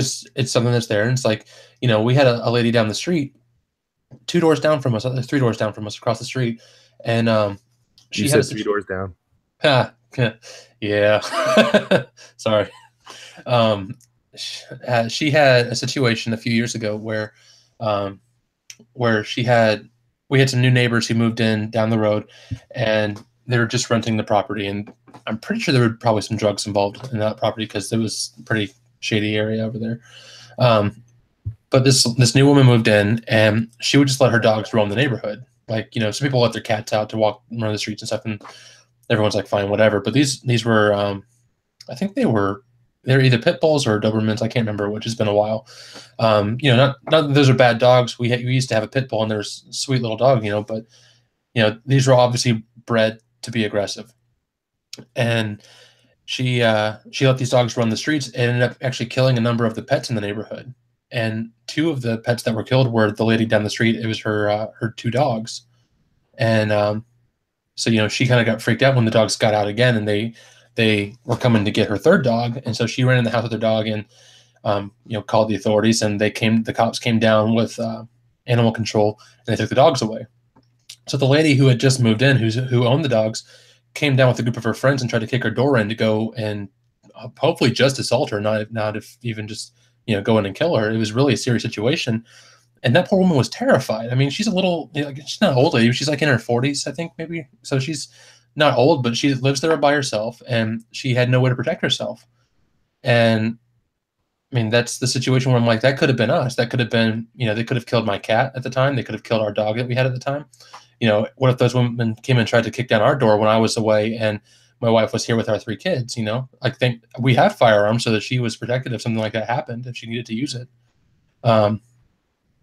[SPEAKER 2] something that's there and it's like we had a lady down the street, 2 doors down from us, 3 doors down from us across the street, and
[SPEAKER 1] she said 3 doors down.
[SPEAKER 2] Yeah. Sorry. She had a situation a few years ago where we had some new neighbors who moved in down the road and they were just renting the property. And I'm pretty sure there were probably some drugs involved in that property because it was a pretty shady area over there. But this new woman moved in and she would just let her dogs roam the neighborhood. Like, some people let their cats out to walk around the streets and stuff. And everyone's like, fine, whatever. But these were, I think they're either pit bulls or Dobermans. I can't remember which. Has been a while. Not that those are bad dogs. We used to have a pit bull and there's a sweet little dog, but these were obviously bred to be aggressive. And she let these dogs run the streets and ended up actually killing a number of the pets in the neighborhood. And 2 of the pets that were killed were the lady down the street. It was her 2 dogs. And so, she kind of got freaked out when the dogs got out again and they were coming to get her 3rd dog. And so she ran in the house with her dog and, called the authorities and the cops came down with animal control and they took the dogs away. So the lady who had just moved in, who owned the dogs, came down with a group of her friends and tried to kick her door in to go and hopefully just assault her, not if even just, go in and kill her. It was really a serious situation. And that poor woman was terrified. I mean, she's a little, she's not an old lady. She's like in her 40s, I think, maybe. So she's not old, but she lives there by herself, and she had no way to protect herself. And I mean, that's the situation where I'm like, that could have been us. That could have been, they could have killed my cat at the time. They could have killed our dog that we had at the time. What if those women came and tried to kick down our door when I was away and my wife was here with our 3 kids? I think we have firearms so that she was protected if something like that happened, if she needed to use it.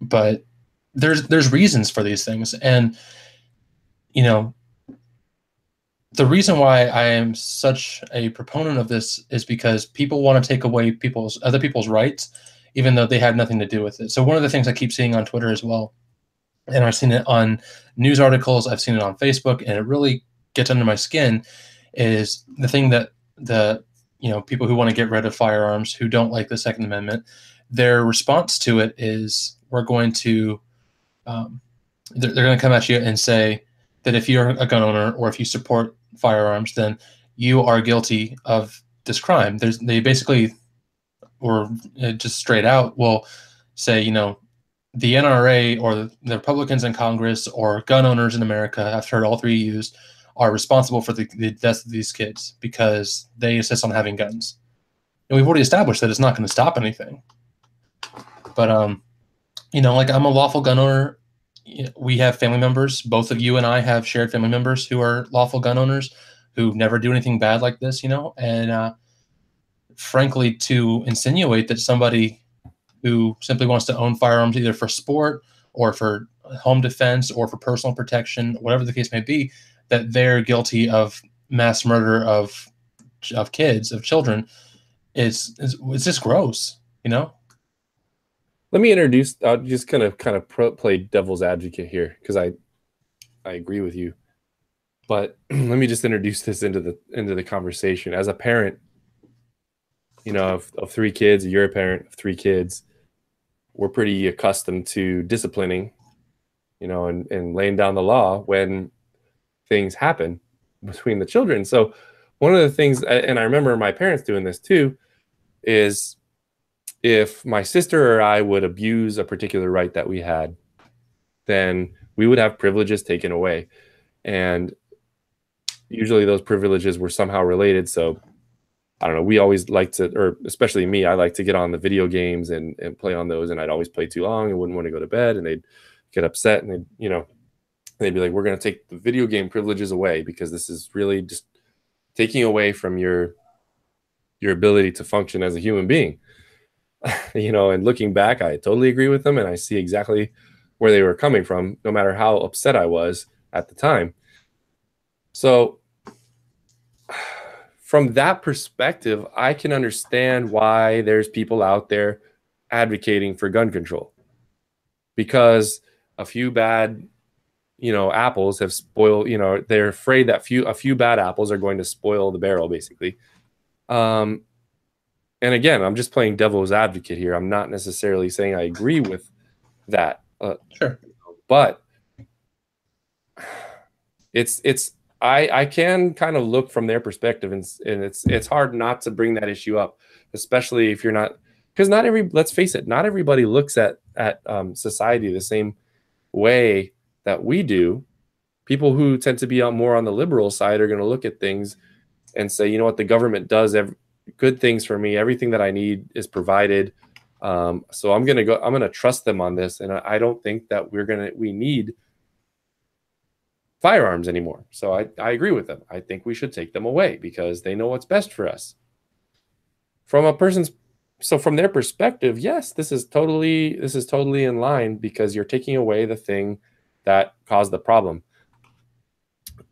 [SPEAKER 2] But there's reasons for these things. And, the reason why I am such a proponent of this is because people want to take away other people's rights, even though they have nothing to do with it. So one of the things I keep seeing on Twitter as well, and I've seen it on news articles, I've seen it on Facebook, and it really gets under my skin, is the thing that the people who want to get rid of firearms, who don't like the Second Amendment, their response to it is, we're going to they're going to come at you and say that if you're a gun owner or if you support firearms, then you are guilty of this crime. They basically, or just straight out, will say, the NRA or the Republicans in Congress or gun owners in America, I've heard all 3 used, are responsible for the deaths of these kids because they insist on having guns. And we've already established that it's not going to stop anything. But, like, I'm a lawful gun owner. We have family members. Both of you and I have shared family members who are lawful gun owners who never do anything bad like this, and frankly, to insinuate that somebody who simply wants to own firearms either for sport or for home defense or for personal protection, whatever the case may be, that they're guilty of mass murder of kids, of children, it's just gross,
[SPEAKER 1] Let me introduce. I'll just kind of play devil's advocate here because I agree with you, but let me just introduce this into the conversation. As a parent, of 3 kids, you're a parent of 3 kids. We're pretty accustomed to disciplining, and laying down the law when things happen between the children. So one of the things, and I remember my parents doing this too, is if my sister or I would abuse a particular right that we had, then we would have privileges taken away. And usually those privileges were somehow related. So I don't know, we always like to, or especially me, I like to get on the video games and play on those. And I'd always play too long and wouldn't want to go to bed. And they'd get upset and they'd be like, we're going to take the video game privileges away because this is really just taking away from your ability to function as a human being. And looking back, I totally agree with them and I see exactly where they were coming from, no matter how upset I was at the time. So from that perspective, I can understand why there's people out there advocating for gun control, because a few bad, apples have spoiled, they're afraid that a few bad apples are going to spoil the barrel, basically. And again, I'm just playing devil's advocate here. I'm not necessarily saying I agree with that.
[SPEAKER 2] Sure.
[SPEAKER 1] But I can kind of look from their perspective, and it's hard not to bring that issue up, especially if you're not, because let's face it, not everybody looks at society the same way that we do. People who tend to be more on the liberal side are going to look at things and say, you know what, the government does good things for me. Everything that I need is provided. So I'm going to trust them on this. And I don't think that we need firearms anymore. So I agree with them. I think we should take them away because they know what's best for us. So from their perspective, yes, this is totally in line because you're taking away the thing that caused the problem.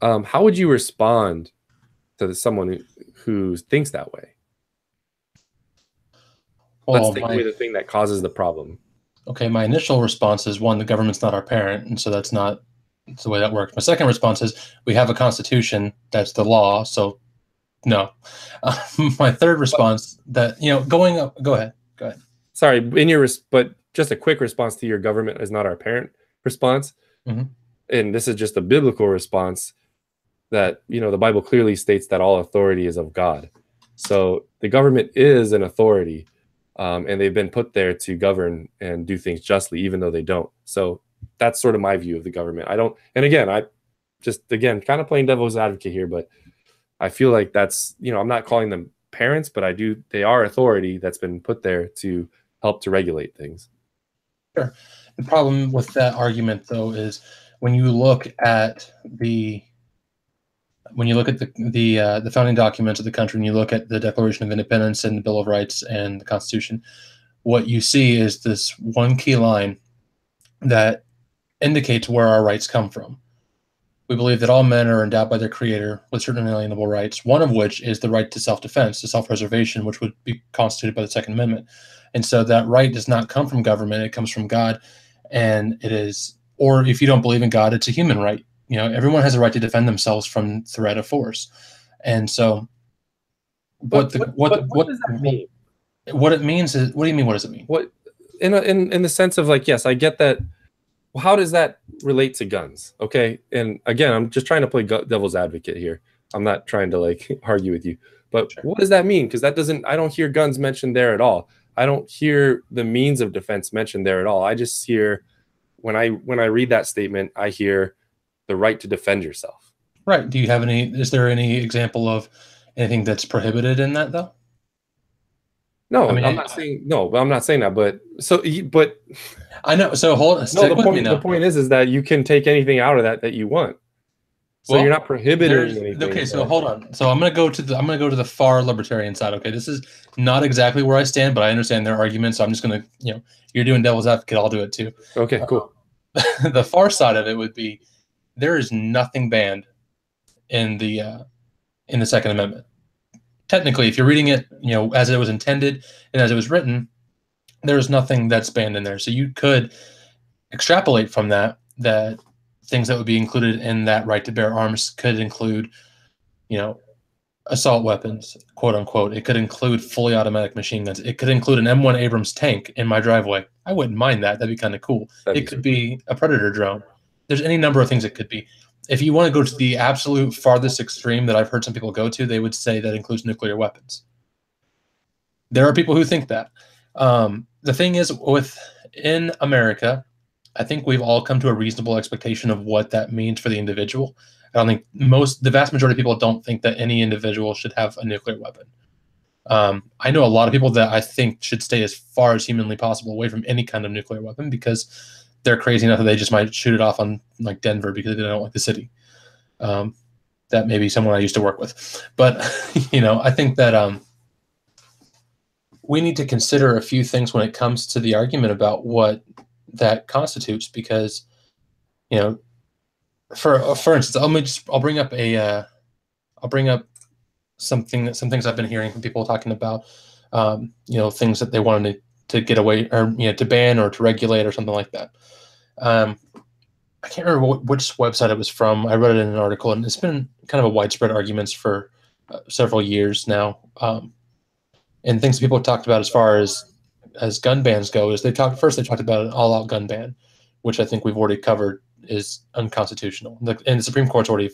[SPEAKER 1] How would you respond to someone who thinks that way? Let's take away the thing that causes the problem.
[SPEAKER 2] Okay, my initial response is, one, the government's not our parent, and so that's the way that works. My second response is, we have a constitution, that's the law, so no. My third response, that, go ahead.
[SPEAKER 1] Sorry, but just a quick response to your government is not our parent response.
[SPEAKER 2] Mm-hmm.
[SPEAKER 1] And this is just a biblical response that, the Bible clearly states that all authority is of God. So the government is an authority. And they've been put there to govern and do things justly, even though they don't. So that's sort of my view of the government. And again, kind of playing devil's advocate here, but I feel like that's, I'm not calling them parents, but they are authority that's been put there to help to regulate things.
[SPEAKER 2] Sure. The problem with that argument, though, is when you look at the founding documents of the country, and you look at the Declaration of Independence and the Bill of Rights and the Constitution, what you see is this one key line that indicates where our rights come from. We believe that all men are endowed by their Creator with certain inalienable rights, one of which is the right to self-defense, to self-preservation, which would be constituted by the Second Amendment. And so that right does not come from government, it comes from God. And it is, or if you don't believe in God, it's a human right. You know, everyone has a right to defend themselves from threat of force. And so what does that mean? What it means is, what do you mean, what does it mean?
[SPEAKER 1] What in the sense of, like, yes, I get that. Well, how does that relate to guns? Okay. And again, I'm just trying to play devil's advocate here. I'm not trying to like argue with you, but sure. What does that mean? Because I don't hear guns mentioned there at all. I don't hear the means of defense mentioned there at all. I just hear, when I read that statement, I hear the right to defend yourself.
[SPEAKER 2] Right. Do you have is there any example of anything that's prohibited in that, though?
[SPEAKER 1] No, I'm not saying that, but
[SPEAKER 2] I know. So
[SPEAKER 1] the point is that you can take anything out of that you want. So you're not prohibiting anything.
[SPEAKER 2] Okay, so hold on. So I'm gonna go to the far libertarian side. Okay, this is not exactly where I stand, but I understand their arguments. So I'm just gonna, you're doing devil's advocate, I'll do it too.
[SPEAKER 1] Okay, cool.
[SPEAKER 2] The far side of it would be, there is nothing banned in the Second Amendment. Technically, if you're reading it, as it was intended and as it was written, there is nothing that's banned in there. So you could extrapolate from that things that would be included in that right to bear arms could include, assault weapons, quote unquote. It could include fully automatic machine guns. It could include an M1 Abrams tank in my driveway. I wouldn't mind that. That'd be kind of cool. It could be a Predator drone. There's any number of things it could be. If you want to go to the absolute farthest extreme that I've heard some people go to, they would say that includes nuclear weapons. There are people who think that. The thing is, in America, I think we've all come to a reasonable expectation of what that means for the individual. I don't think the vast majority of people don't think that any individual should have a nuclear weapon. I know a lot of people that I think should stay as far as humanly possible away from any kind of nuclear weapon, because they're crazy enough that they just might shoot it off on like Denver because they don't like the city. That may be someone I used to work with. But, I think that we need to consider a few things when it comes to the argument about what that constitutes, because, for instance, I'll bring up some things I've been hearing from people talking about, things that they wanted to get away, or to ban or to regulate or something like that. I can't remember which website it was from. I read it in an article, and it's been kind of a widespread arguments for several years now. And things people have talked about as far as gun bans go is they talked about an all-out gun ban, which I think we've already covered is unconstitutional. And the Supreme Court's already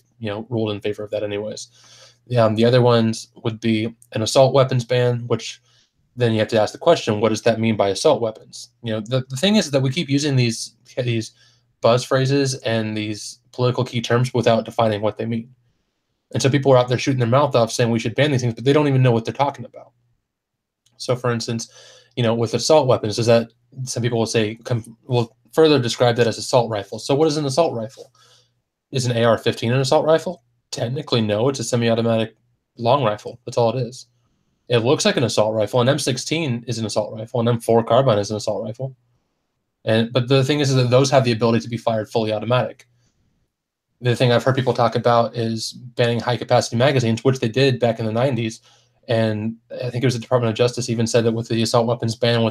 [SPEAKER 2] ruled in favor of that anyways. The other ones would be an assault weapons ban, which then you have to ask the question, what does that mean by assault weapons? The thing is that we keep using these buzz phrases and these political key terms without defining what they mean. And so people are out there shooting their mouth off saying we should ban these things, but they don't even know what they're talking about. So for instance, with assault weapons, some people will say, will further describe that as assault rifles. So what is an assault rifle? Is an AR-15 an assault rifle? Technically, no. It's a semi-automatic long rifle. That's all it is. It looks like an assault rifle. An M16 is an assault rifle. An M4 carbine is an assault rifle. But the thing is that those have the ability to be fired fully automatic. The thing I've heard people talk about is banning high-capacity magazines, which they did back in the 90s. And I think it was the Department of Justice even said that with the assault weapons ban,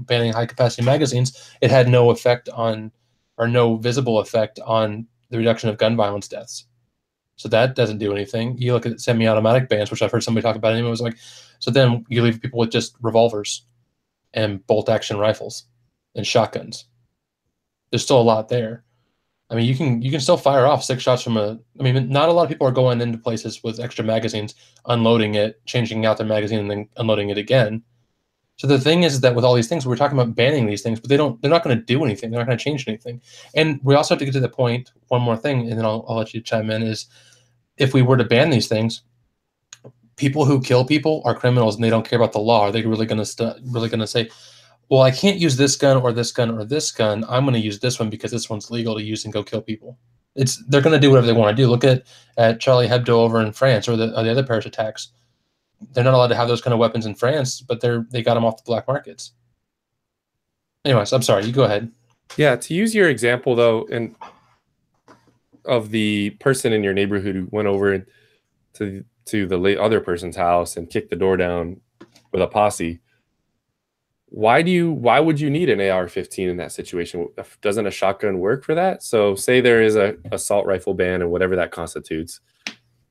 [SPEAKER 2] banning high-capacity magazines, it had no effect on, or no visible effect on, the reduction of gun violence deaths. So that doesn't do anything. You look at semi-automatic bans, which I've heard somebody talk about, and it was like, so then you leave people with just revolvers and bolt-action rifles and shotguns. There's still a lot there. I mean, you can still fire off 6 shots from not a lot of people are going into places with extra magazines, unloading it, changing out their magazine, and then unloading it again. So the thing is that with all these things, we're talking about banning these things, but they're not going to do anything. They're not going to change anything. And we also have to get to the point, one more thing, and then I'll let you chime in, is if we were to ban these things, people who kill people are criminals and they don't care about the law. Are they really going to say, well, I can't use this gun or this gun or this gun. I'm going to use this one because this one's legal to use and go kill people. They're going to do whatever they want to do. Look at Charlie Hebdo over in France, or the other Paris attacks. They're not allowed to have those kind of weapons in France, but they got them off the black markets. Anyways, I'm sorry. You go ahead.
[SPEAKER 1] Yeah, to use your example though, and of the person in your neighborhood who went over to the other person's house and kicked the door down with a posse. Why would you need an AR-15 in that situation? Doesn't a shotgun work for that? So say there is a assault rifle ban and whatever that constitutes,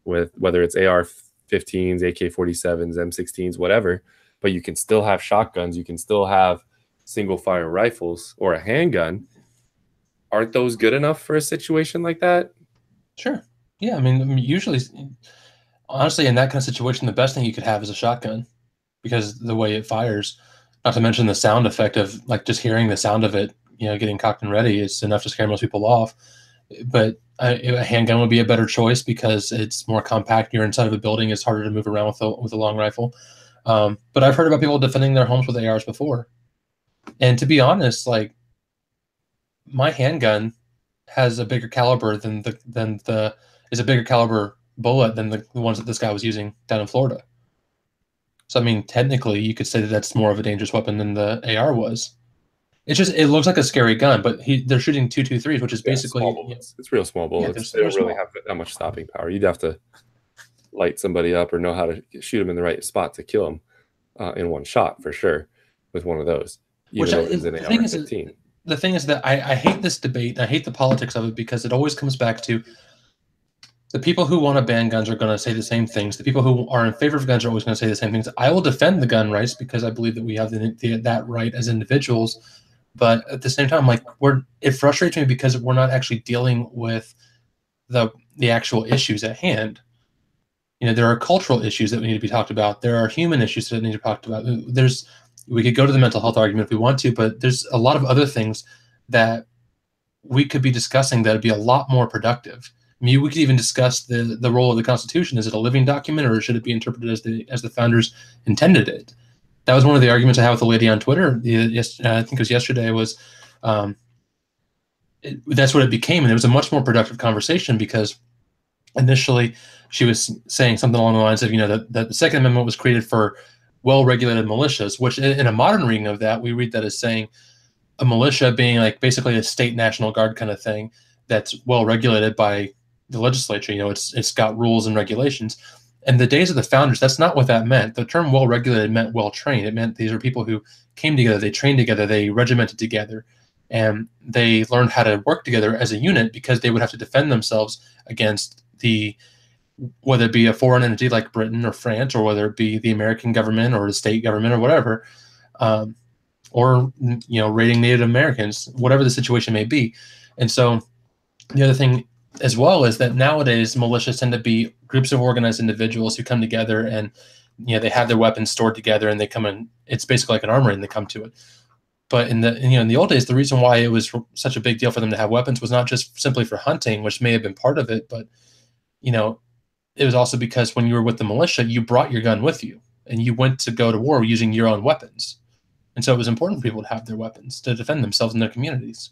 [SPEAKER 1] with whether it's AR-15s, AK-47s, M16s, whatever, but you can still have shotguns, you can still have single fire rifles or a handgun. Aren't those good enough for a situation like that?
[SPEAKER 2] Sure. Yeah, I mean usually, honestly, in that kind of situation, the best thing you could have is a shotgun, because the way it fires, not to mention the sound effect of like just hearing the sound of it, getting cocked and ready is enough to scare most people off. But a handgun would be a better choice because it's more compact. You're inside of a building; it's harder to move around with a long rifle. But I've heard about people defending their homes with ARs before, and to be honest, like my handgun has a bigger caliber is a bigger caliber bullet than the ones that this guy was using down in Florida. So, I mean, technically, you could say that that's more of a dangerous weapon than the AR was. It looks like a scary gun, but they're shooting 223s, which is basically
[SPEAKER 1] small bullets. It's real small bullets. They don't really have that much stopping power. You'd have to light somebody up or know how to shoot them in the right spot to kill them in one shot for sure with one of those. Even though it's an AR-15.
[SPEAKER 2] The thing is that I hate this debate. I hate the politics of it because it always comes back to the people who want to ban guns are going to say the same things. The people who are in favor of guns are always going to say the same things. I will defend the gun rights because I believe that we have that right as individuals. But at the same time, like it frustrates me because we're not actually dealing with the actual issues at hand. There are cultural issues that we need to be talked about. There are human issues that need to be talked about. We could go to the mental health argument if we want to, but there's a lot of other things that we could be discussing that would be a lot more productive. I mean, we could even discuss the role of the Constitution. Is it a living document, or should it be interpreted as the founders intended it? That was one of the arguments I had with a lady on Twitter. I think it was yesterday. That's what it became, and it was a much more productive conversation because initially she was saying something along the lines of, that the Second Amendment was created for well-regulated militias, which in a modern reading of that, we read that as saying a militia being like basically a state National Guard kind of thing that's well-regulated by the legislature. It's got rules and regulations. In the days of the founders, that's not what that meant. The term well-regulated meant well-trained. It meant these are people who came together, they trained together, they regimented together, and they learned how to work together as a unit because they would have to defend themselves against whether it be a foreign entity like Britain or France, or whether it be the American government or the state government or whatever, or raiding Native Americans, whatever the situation may be. And so the other thing as well is that nowadays militias tend to be groups of organized individuals who come together and they have their weapons stored together and they come in. It's basically like an armory and they come to it. But in the old days, the reason why it was such a big deal for them to have weapons was not just simply for hunting, which may have been part of it, but it was also because when you were with the militia, you brought your gun with you and you went to go to war using your own weapons. And so it was important for people to have their weapons to defend themselves in their communities.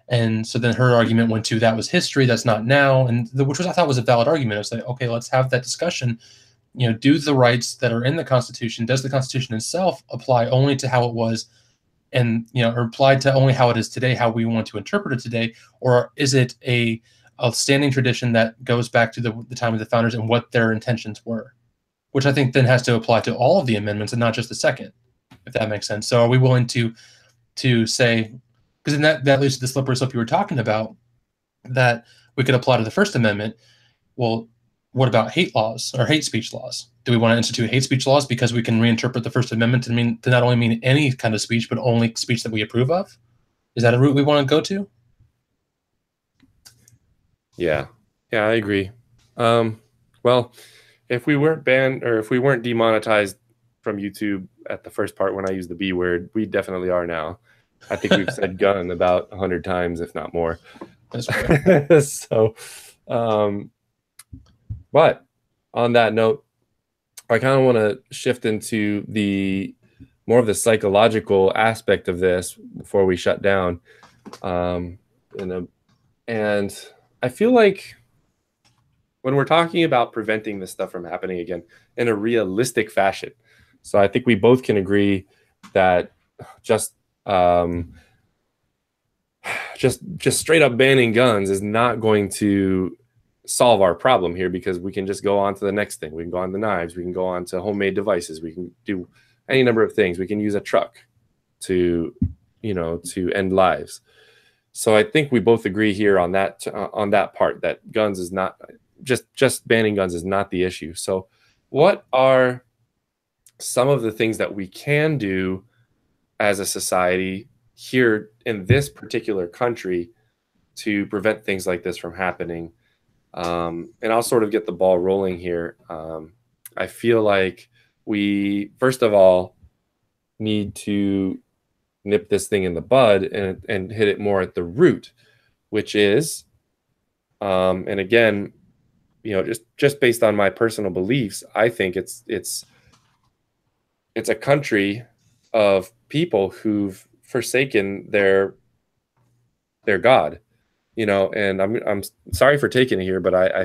[SPEAKER 2] And so then her argument went to that was history, that's not now, which I thought was a valid argument. I was like, okay, let's have that discussion. Do the rights that are in the Constitution, does the Constitution itself apply only to how it was and, or apply to only how it is today, how we want to interpret it today, or is it a standing tradition that goes back to the time of the founders and what their intentions were, which I think then has to apply to all of the amendments and not just the second, if that makes sense. So are we willing to say, because then that leads to the slippery slope you were talking about, that we could apply to the First Amendment. Well, what about hate laws or hate speech laws? Do we want to institute hate speech laws because we can reinterpret the First Amendment to not only mean any kind of speech, but only speech that we approve of? Is that a route we want to go to?
[SPEAKER 1] Yeah, I agree. Well, if we weren't banned or if we weren't demonetized from YouTube at the first part when I used the B word, we definitely are now. I think we've said gun about 100 times, if not more.
[SPEAKER 2] That's right.
[SPEAKER 1] So, but on that note, I kind of want to shift into the more of the psychological aspect of this before we shut down. Um, and I feel like when we're talking about preventing this stuff from happening again in a realistic fashion, so I think we both can agree that just um, just straight up banning guns is not going to solve our problem here, because we can just go on to the next thing. We can go on to knives, we can go on to homemade devices, we can do any number of things. We can use a truck to, to end lives. So I think we both agree here on that part, that guns is not just banning guns is not the issue. So what are some of the things that we can do as a society here in this particular country to prevent things like this from happening? And I'll sort of get the ball rolling here. I feel like we, first of all, need to nip this thing in the bud and hit it more at the root, which is, and again, just based on my personal beliefs, I think it's a country of people who've forsaken their God, and I'm sorry for taking it here, but I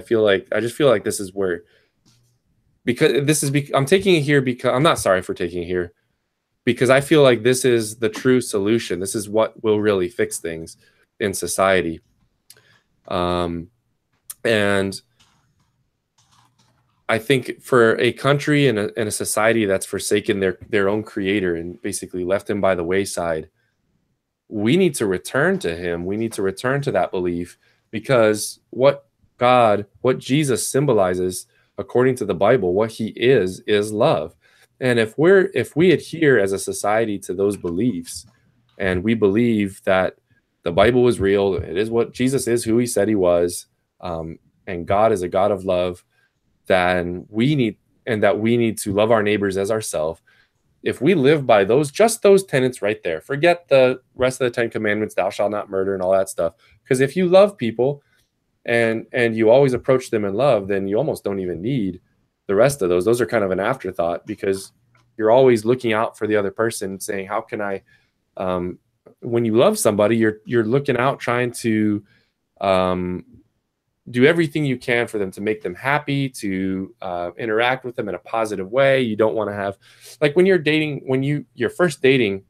[SPEAKER 1] just feel like this is where, because I'm taking it here because I'm not sorry for taking it here, because I feel like this is the true solution. This is what will really fix things in society. And I think for a country and a society that's forsaken their own creator and basically left him by the wayside, we need to return to him. We need to return to that belief, because what Jesus symbolizes, according to the Bible, what he is love. And if we adhere as a society to those beliefs, and we believe that the Bible is real, it is what Jesus is, who he said he was, and God is a God of love, then we need to love our neighbors as ourselves. If we live by those tenets right there, forget the rest of the 10 commandments, thou shalt not murder and all that stuff. Because if you love people and you always approach them in love, then you almost don't even need the rest of those. Those are kind of an afterthought, because you're always looking out for the other person, saying, how can I, when you love somebody, you're looking out, trying to do everything you can for them, to make them happy, to interact with them in a positive way. You don't want to have, like, when you're first dating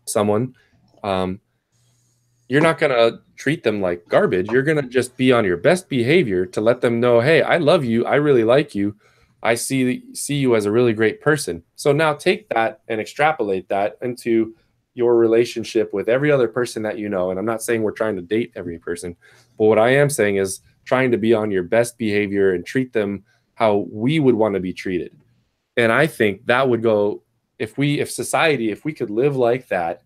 [SPEAKER 1] someone, you're not going to treat them like garbage. You're going to just be on your best behavior to let them know, hey, I love you. I really like you. I see you as a really great person. So now take that and extrapolate that into your relationship with every other person that you know. And I'm not saying we're trying to date every person, but what I am saying is trying to be on your best behavior and treat them how we would want to be treated. And I think that would go, if we could live like that,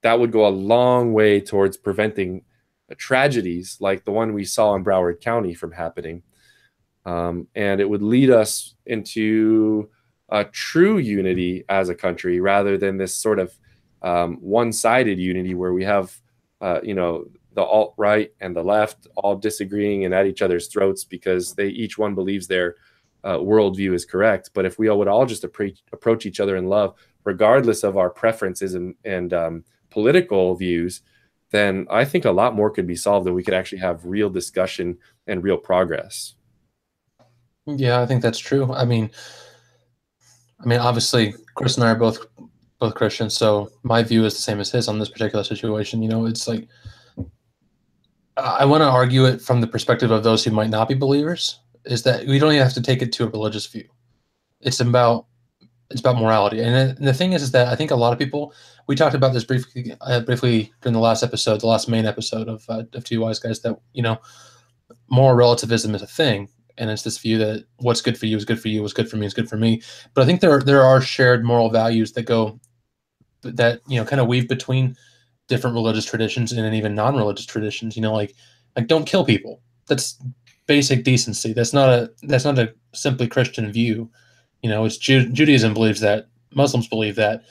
[SPEAKER 1] that would go a long way towards preventing tragedies like the one we saw in Broward County from happening. And it would lead us into a true unity as a country, rather than this sort of one-sided unity where we have, the alt-right and the left all disagreeing and at each other's throats because each one believes their worldview is correct. But if we would all just approach each other in love, regardless of our preferences and political views, then I think a lot more could be solved, and we could actually have real discussion and real progress.
[SPEAKER 2] Yeah, I think that's true. I mean, obviously, Chris and I are both Christians, so my view is the same as his on this particular situation. It's like, I want to argue it from the perspective of those who might not be believers, is that we don't even have to take it to a religious view. It's about morality. And the thing is that I think a lot of people, we talked about this briefly during the last main episode of Two Wise Guys, that, moral relativism is a thing. And it's this view that what's good for you is good for you, what's good for me is good for me. But I think there are shared moral values that kind of weave between different religious traditions and even non-religious traditions. Like don't kill people. That's basic decency. That's not a simply Christian view. It's Judaism believes that, Muslims believe that,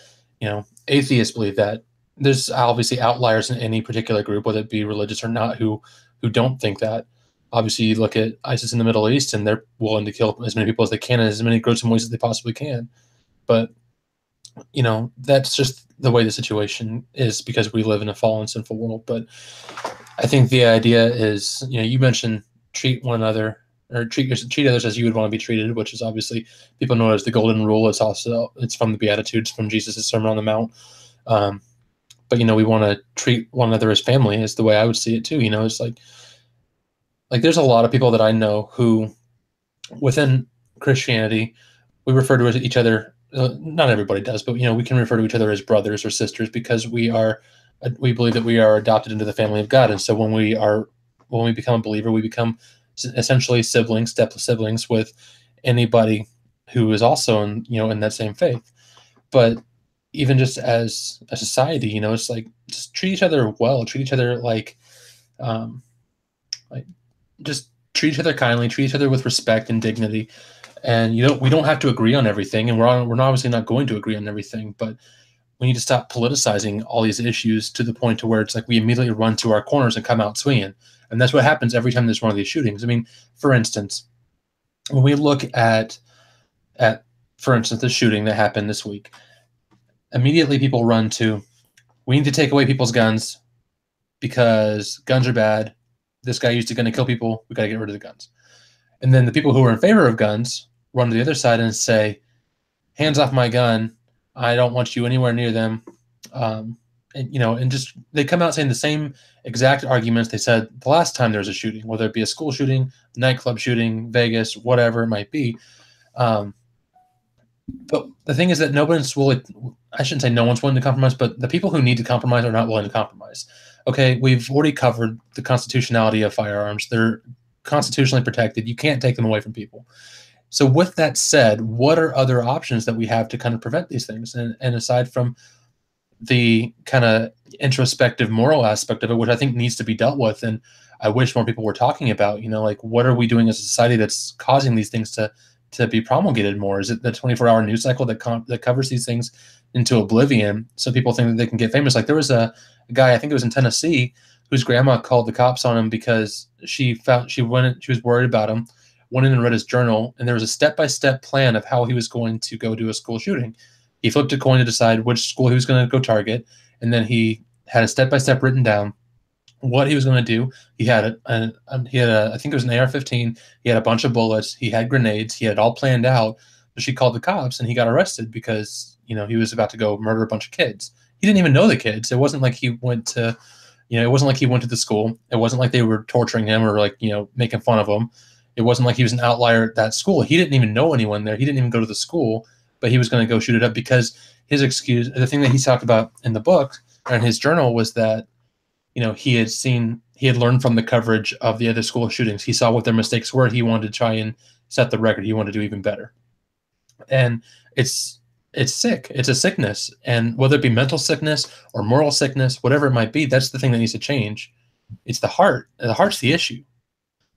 [SPEAKER 2] atheists believe that. There's obviously outliers in any particular group, whether it be religious or not, who don't think that. Obviously, you look at ISIS in the Middle East, and they're willing to kill as many people as they can in as many gruesome ways as they possibly can. But that's just the way the situation is because we live in a fallen, sinful world. But I think the idea is, you mentioned treat one another or treat others as you would want to be treated, which is obviously people know as the golden rule. It's from the Beatitudes, from Jesus' Sermon on the Mount. But we want to treat one another as family, is the way I would see it too. It's like there's a lot of people that I know who, within Christianity, we refer to each other. Not everybody does, but we can refer to each other as brothers or sisters because we believe that we are adopted into the family of God, and so when we become a believer, we become essentially step siblings with anybody who is also in that same faith. But even just as a society, it's like just treat each other well, treat each other like just treat each other kindly, treat each other with respect and dignity. And we don't have to agree on everything, and we're obviously not going to agree on everything, but we need to stop politicizing all these issues to the point to where it's like we immediately run to our corners and come out swinging. And that's what happens every time there's one of these shootings. I mean, for instance, when we look at for instance, the shooting that happened this week, immediately people run to, we need to take away people's guns because guns are bad. This guy used a gun to kill people. We got to get rid of the guns. And then the people who are in favor of guns run to the other side and say, hands off my gun. I don't want you anywhere near them. And just they come out saying the same exact arguments they said the last time there was a shooting, whether it be a school shooting, nightclub shooting, Vegas, whatever it might be. But the thing is that I shouldn't say no one's willing to compromise, but the people who need to compromise are not willing to compromise. Okay, we've already covered the constitutionality of firearms. They're constitutionally protected. You can't take them away from people. So with that said, what are other options that we have to kind of prevent these things? And aside from the kind of introspective moral aspect of it, which I think needs to be dealt with, and I wish more people were talking about, like what are we doing as a society that's causing these things to be promulgated more? Is it the 24-hour news cycle that covers these things into oblivion so people think that they can get famous? Like there was a guy, I think it was in Tennessee, whose grandma called the cops on him because she was worried about him, went in and read his journal, and there was a step-by-step plan of how he was going to go do a school shooting. He flipped a coin to decide which school he was going to go target, and then he had a step-by-step written down what he was going to do. He had I think it was an AR-15. He had a bunch of bullets. He had grenades. He had it all planned out. But she called the cops, and he got arrested because he was about to go murder a bunch of kids. He didn't even know the kids. It wasn't like he went to it wasn't like he went to the school. It wasn't like they were torturing him or making fun of him. It wasn't like he was an outlier at that school. He didn't even know anyone there. He didn't even go to the school, but he was going to go shoot it up because his excuse, the thing that he talked about in the book or in his journal was that, he had learned from the coverage of the other school shootings. He saw what their mistakes were. He wanted to try and set the record. He wanted to do even better. And it's sick. It's a sickness. And whether it be mental sickness or moral sickness, whatever it might be, that's the thing that needs to change. It's the heart. The heart's the issue.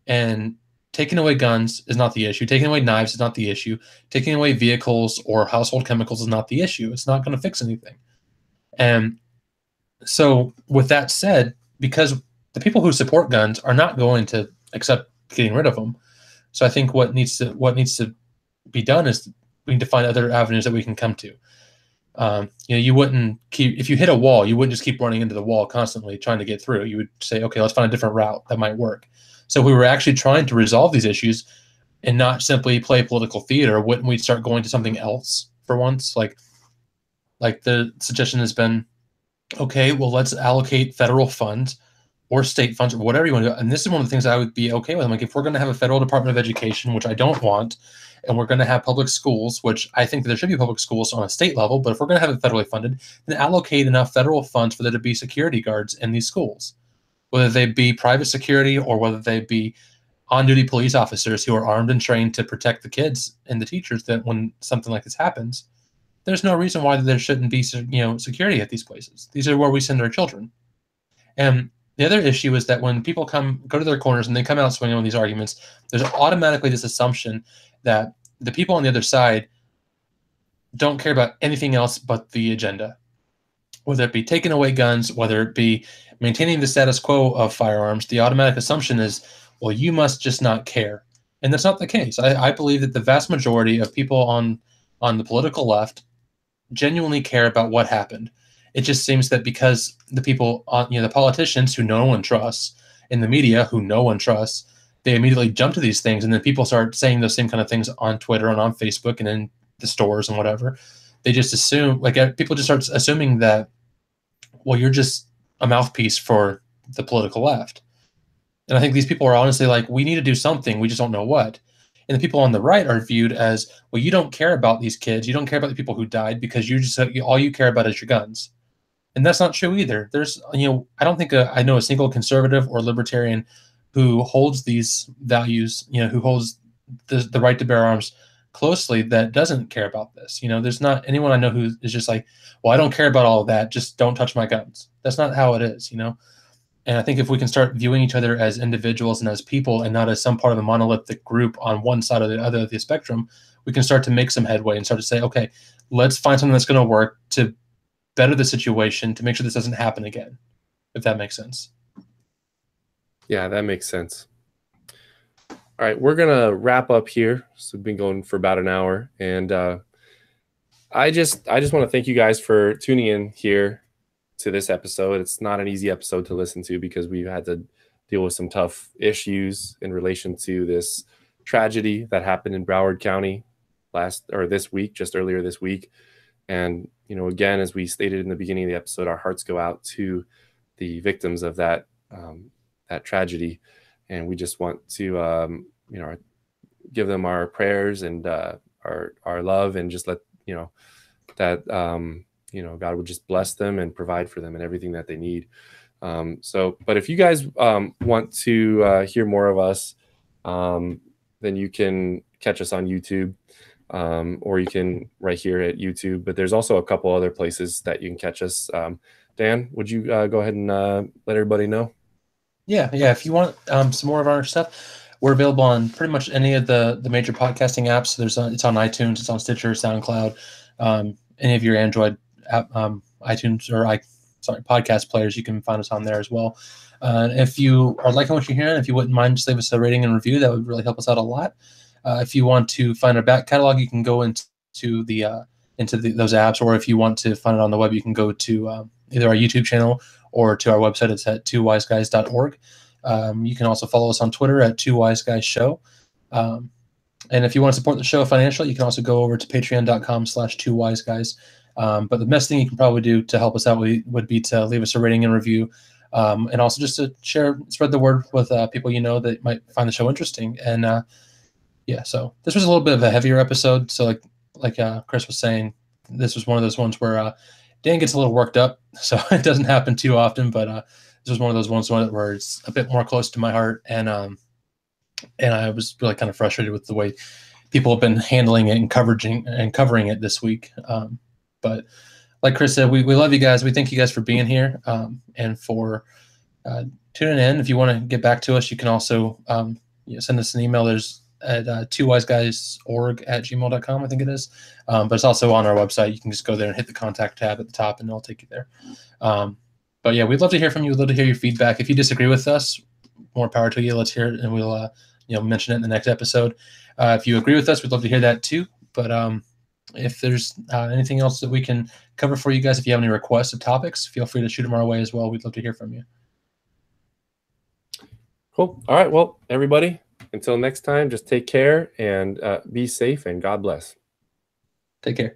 [SPEAKER 2] And taking away guns is not the issue. Taking away knives is not the issue. Taking away vehicles or household chemicals is not the issue. It's not going to fix anything. And so with that said, because the people who support guns are not going to accept getting rid of them. So I think what needs to be done is we need to find other avenues that we can come to. You wouldn't if you hit a wall, you wouldn't just keep running into the wall constantly trying to get through. You would say, okay, let's find a different route that might work. So if we were actually trying to resolve these issues and not simply play political theater, wouldn't we start going to something else for once? Like the suggestion has been, okay, well, let's allocate federal funds or state funds or whatever you want to do. And this is one of the things I would be okay with. I'm like, if we're going to have a federal Department of Education, which I don't want, and we're going to have public schools, which I think that there should be public schools on a state level, but if we're going to have it federally funded, then allocate enough federal funds for there to be security guards in these schools, whether they be private security or whether they be on-duty police officers who are armed and trained to protect the kids and the teachers, that when something like this happens, there's no reason why there shouldn't be security at these places. These are where we send our children. And the other issue is that when people go to their corners and they come out swinging on these arguments, there's automatically this assumption that the people on the other side don't care about anything else but the agenda, whether it be taking away guns, whether it be maintaining the status quo of firearms. The automatic assumption is, well, you must just not care. And that's not the case. I believe that the vast majority of people on the political left genuinely care about what happened. It just seems that because the people on, the politicians who no one trusts, in the media who no one trusts, they immediately jump to these things, and then people start saying those same kind of things on Twitter and on Facebook and in the stores and whatever. They just assume, like, people just start assuming that, well, you're just a mouthpiece for the political left. And I think these people are honestly like, we need to do something, we just don't know what. And the people on the right are viewed as, well, you don't care about these kids, you don't care about the people who died because you just all you care about is your guns. And that's not true either. There's, I don't think I know a single conservative or libertarian who holds these values, who holds the right to bear arms closely that doesn't care about this. There's not anyone I know who is just like, well, I don't care about all of that, just don't touch my guns. That's not how it is. And I think if we can start viewing each other as individuals and as people and not as some part of a monolithic group on one side or the other of the spectrum, we can start to make some headway and start to say, okay, let's find something that's going to work to better the situation, to make sure this doesn't happen again, if that makes sense.
[SPEAKER 1] Yeah, that makes sense. All right, we're going to wrap up here. So we've been going for about an hour. And I just want to thank you guys for tuning in here to this episode. It's not an easy episode to listen to because we've had to deal with some tough issues in relation to this tragedy that happened in Broward County just earlier this week. And, again, as we stated in the beginning of the episode, our hearts go out to the victims of that tragedy. And we just want to, give them our prayers and our love, and just let, that, God would just bless them and provide for them and everything that they need. But if you guys want to hear more of us, then you can catch us on YouTube, or you can right here at YouTube. But there's also a couple other places that you can catch us. Dan, would you go ahead and let everybody know?
[SPEAKER 2] Yeah. If you want some more of our stuff, we're available on pretty much any of the major podcasting apps. It's on iTunes, it's on Stitcher, SoundCloud, any of your Android app, iTunes podcast players. You can find us on there as well. If you are liking what you're hearing, if you wouldn't mind, just leave us a rating and review. That would really help us out a lot. If you want to find our back catalog, you can go into those apps, or if you want to find it on the web, you can go to either our YouTube channel or to our website. It's at twowiseguys.org. You can also follow us on Twitter at twowiseguys show. And if you want to support the show financially, you can also go over to patreon.com/twowiseguys. But the best thing you can probably do to help us out would be to leave us a rating and review, and also just to spread the word with people that might find the show interesting. And so this was a little bit of a heavier episode. So like Chris was saying, this was one of those ones where Dan gets a little worked up, so it doesn't happen too often. But this was one of those ones where it's a bit more close to my heart, and I was really kind of frustrated with the way people have been handling it and covering it this week. But like Chris said, we love you guys. We thank you guys for being here, and for tuning in. If you want to get back to us, you can also send us an email. There's at twowiseguys.org@gmail.com, I think it is. But it's also on our website. You can just go there and hit the contact tab at the top, and it'll take you there. But yeah, we'd love to hear from you. We'd love to hear your feedback. If you disagree with us, more power to you. Let's hear it, and we'll mention it in the next episode. If you agree with us, we'd love to hear that too. But if there's anything else that we can cover for you guys, if you have any requests of topics, feel free to shoot them our way as well. We'd love to hear from you.
[SPEAKER 1] Cool. All right. Well, everybody, until next time, just take care and be safe, and God bless.
[SPEAKER 2] Take care.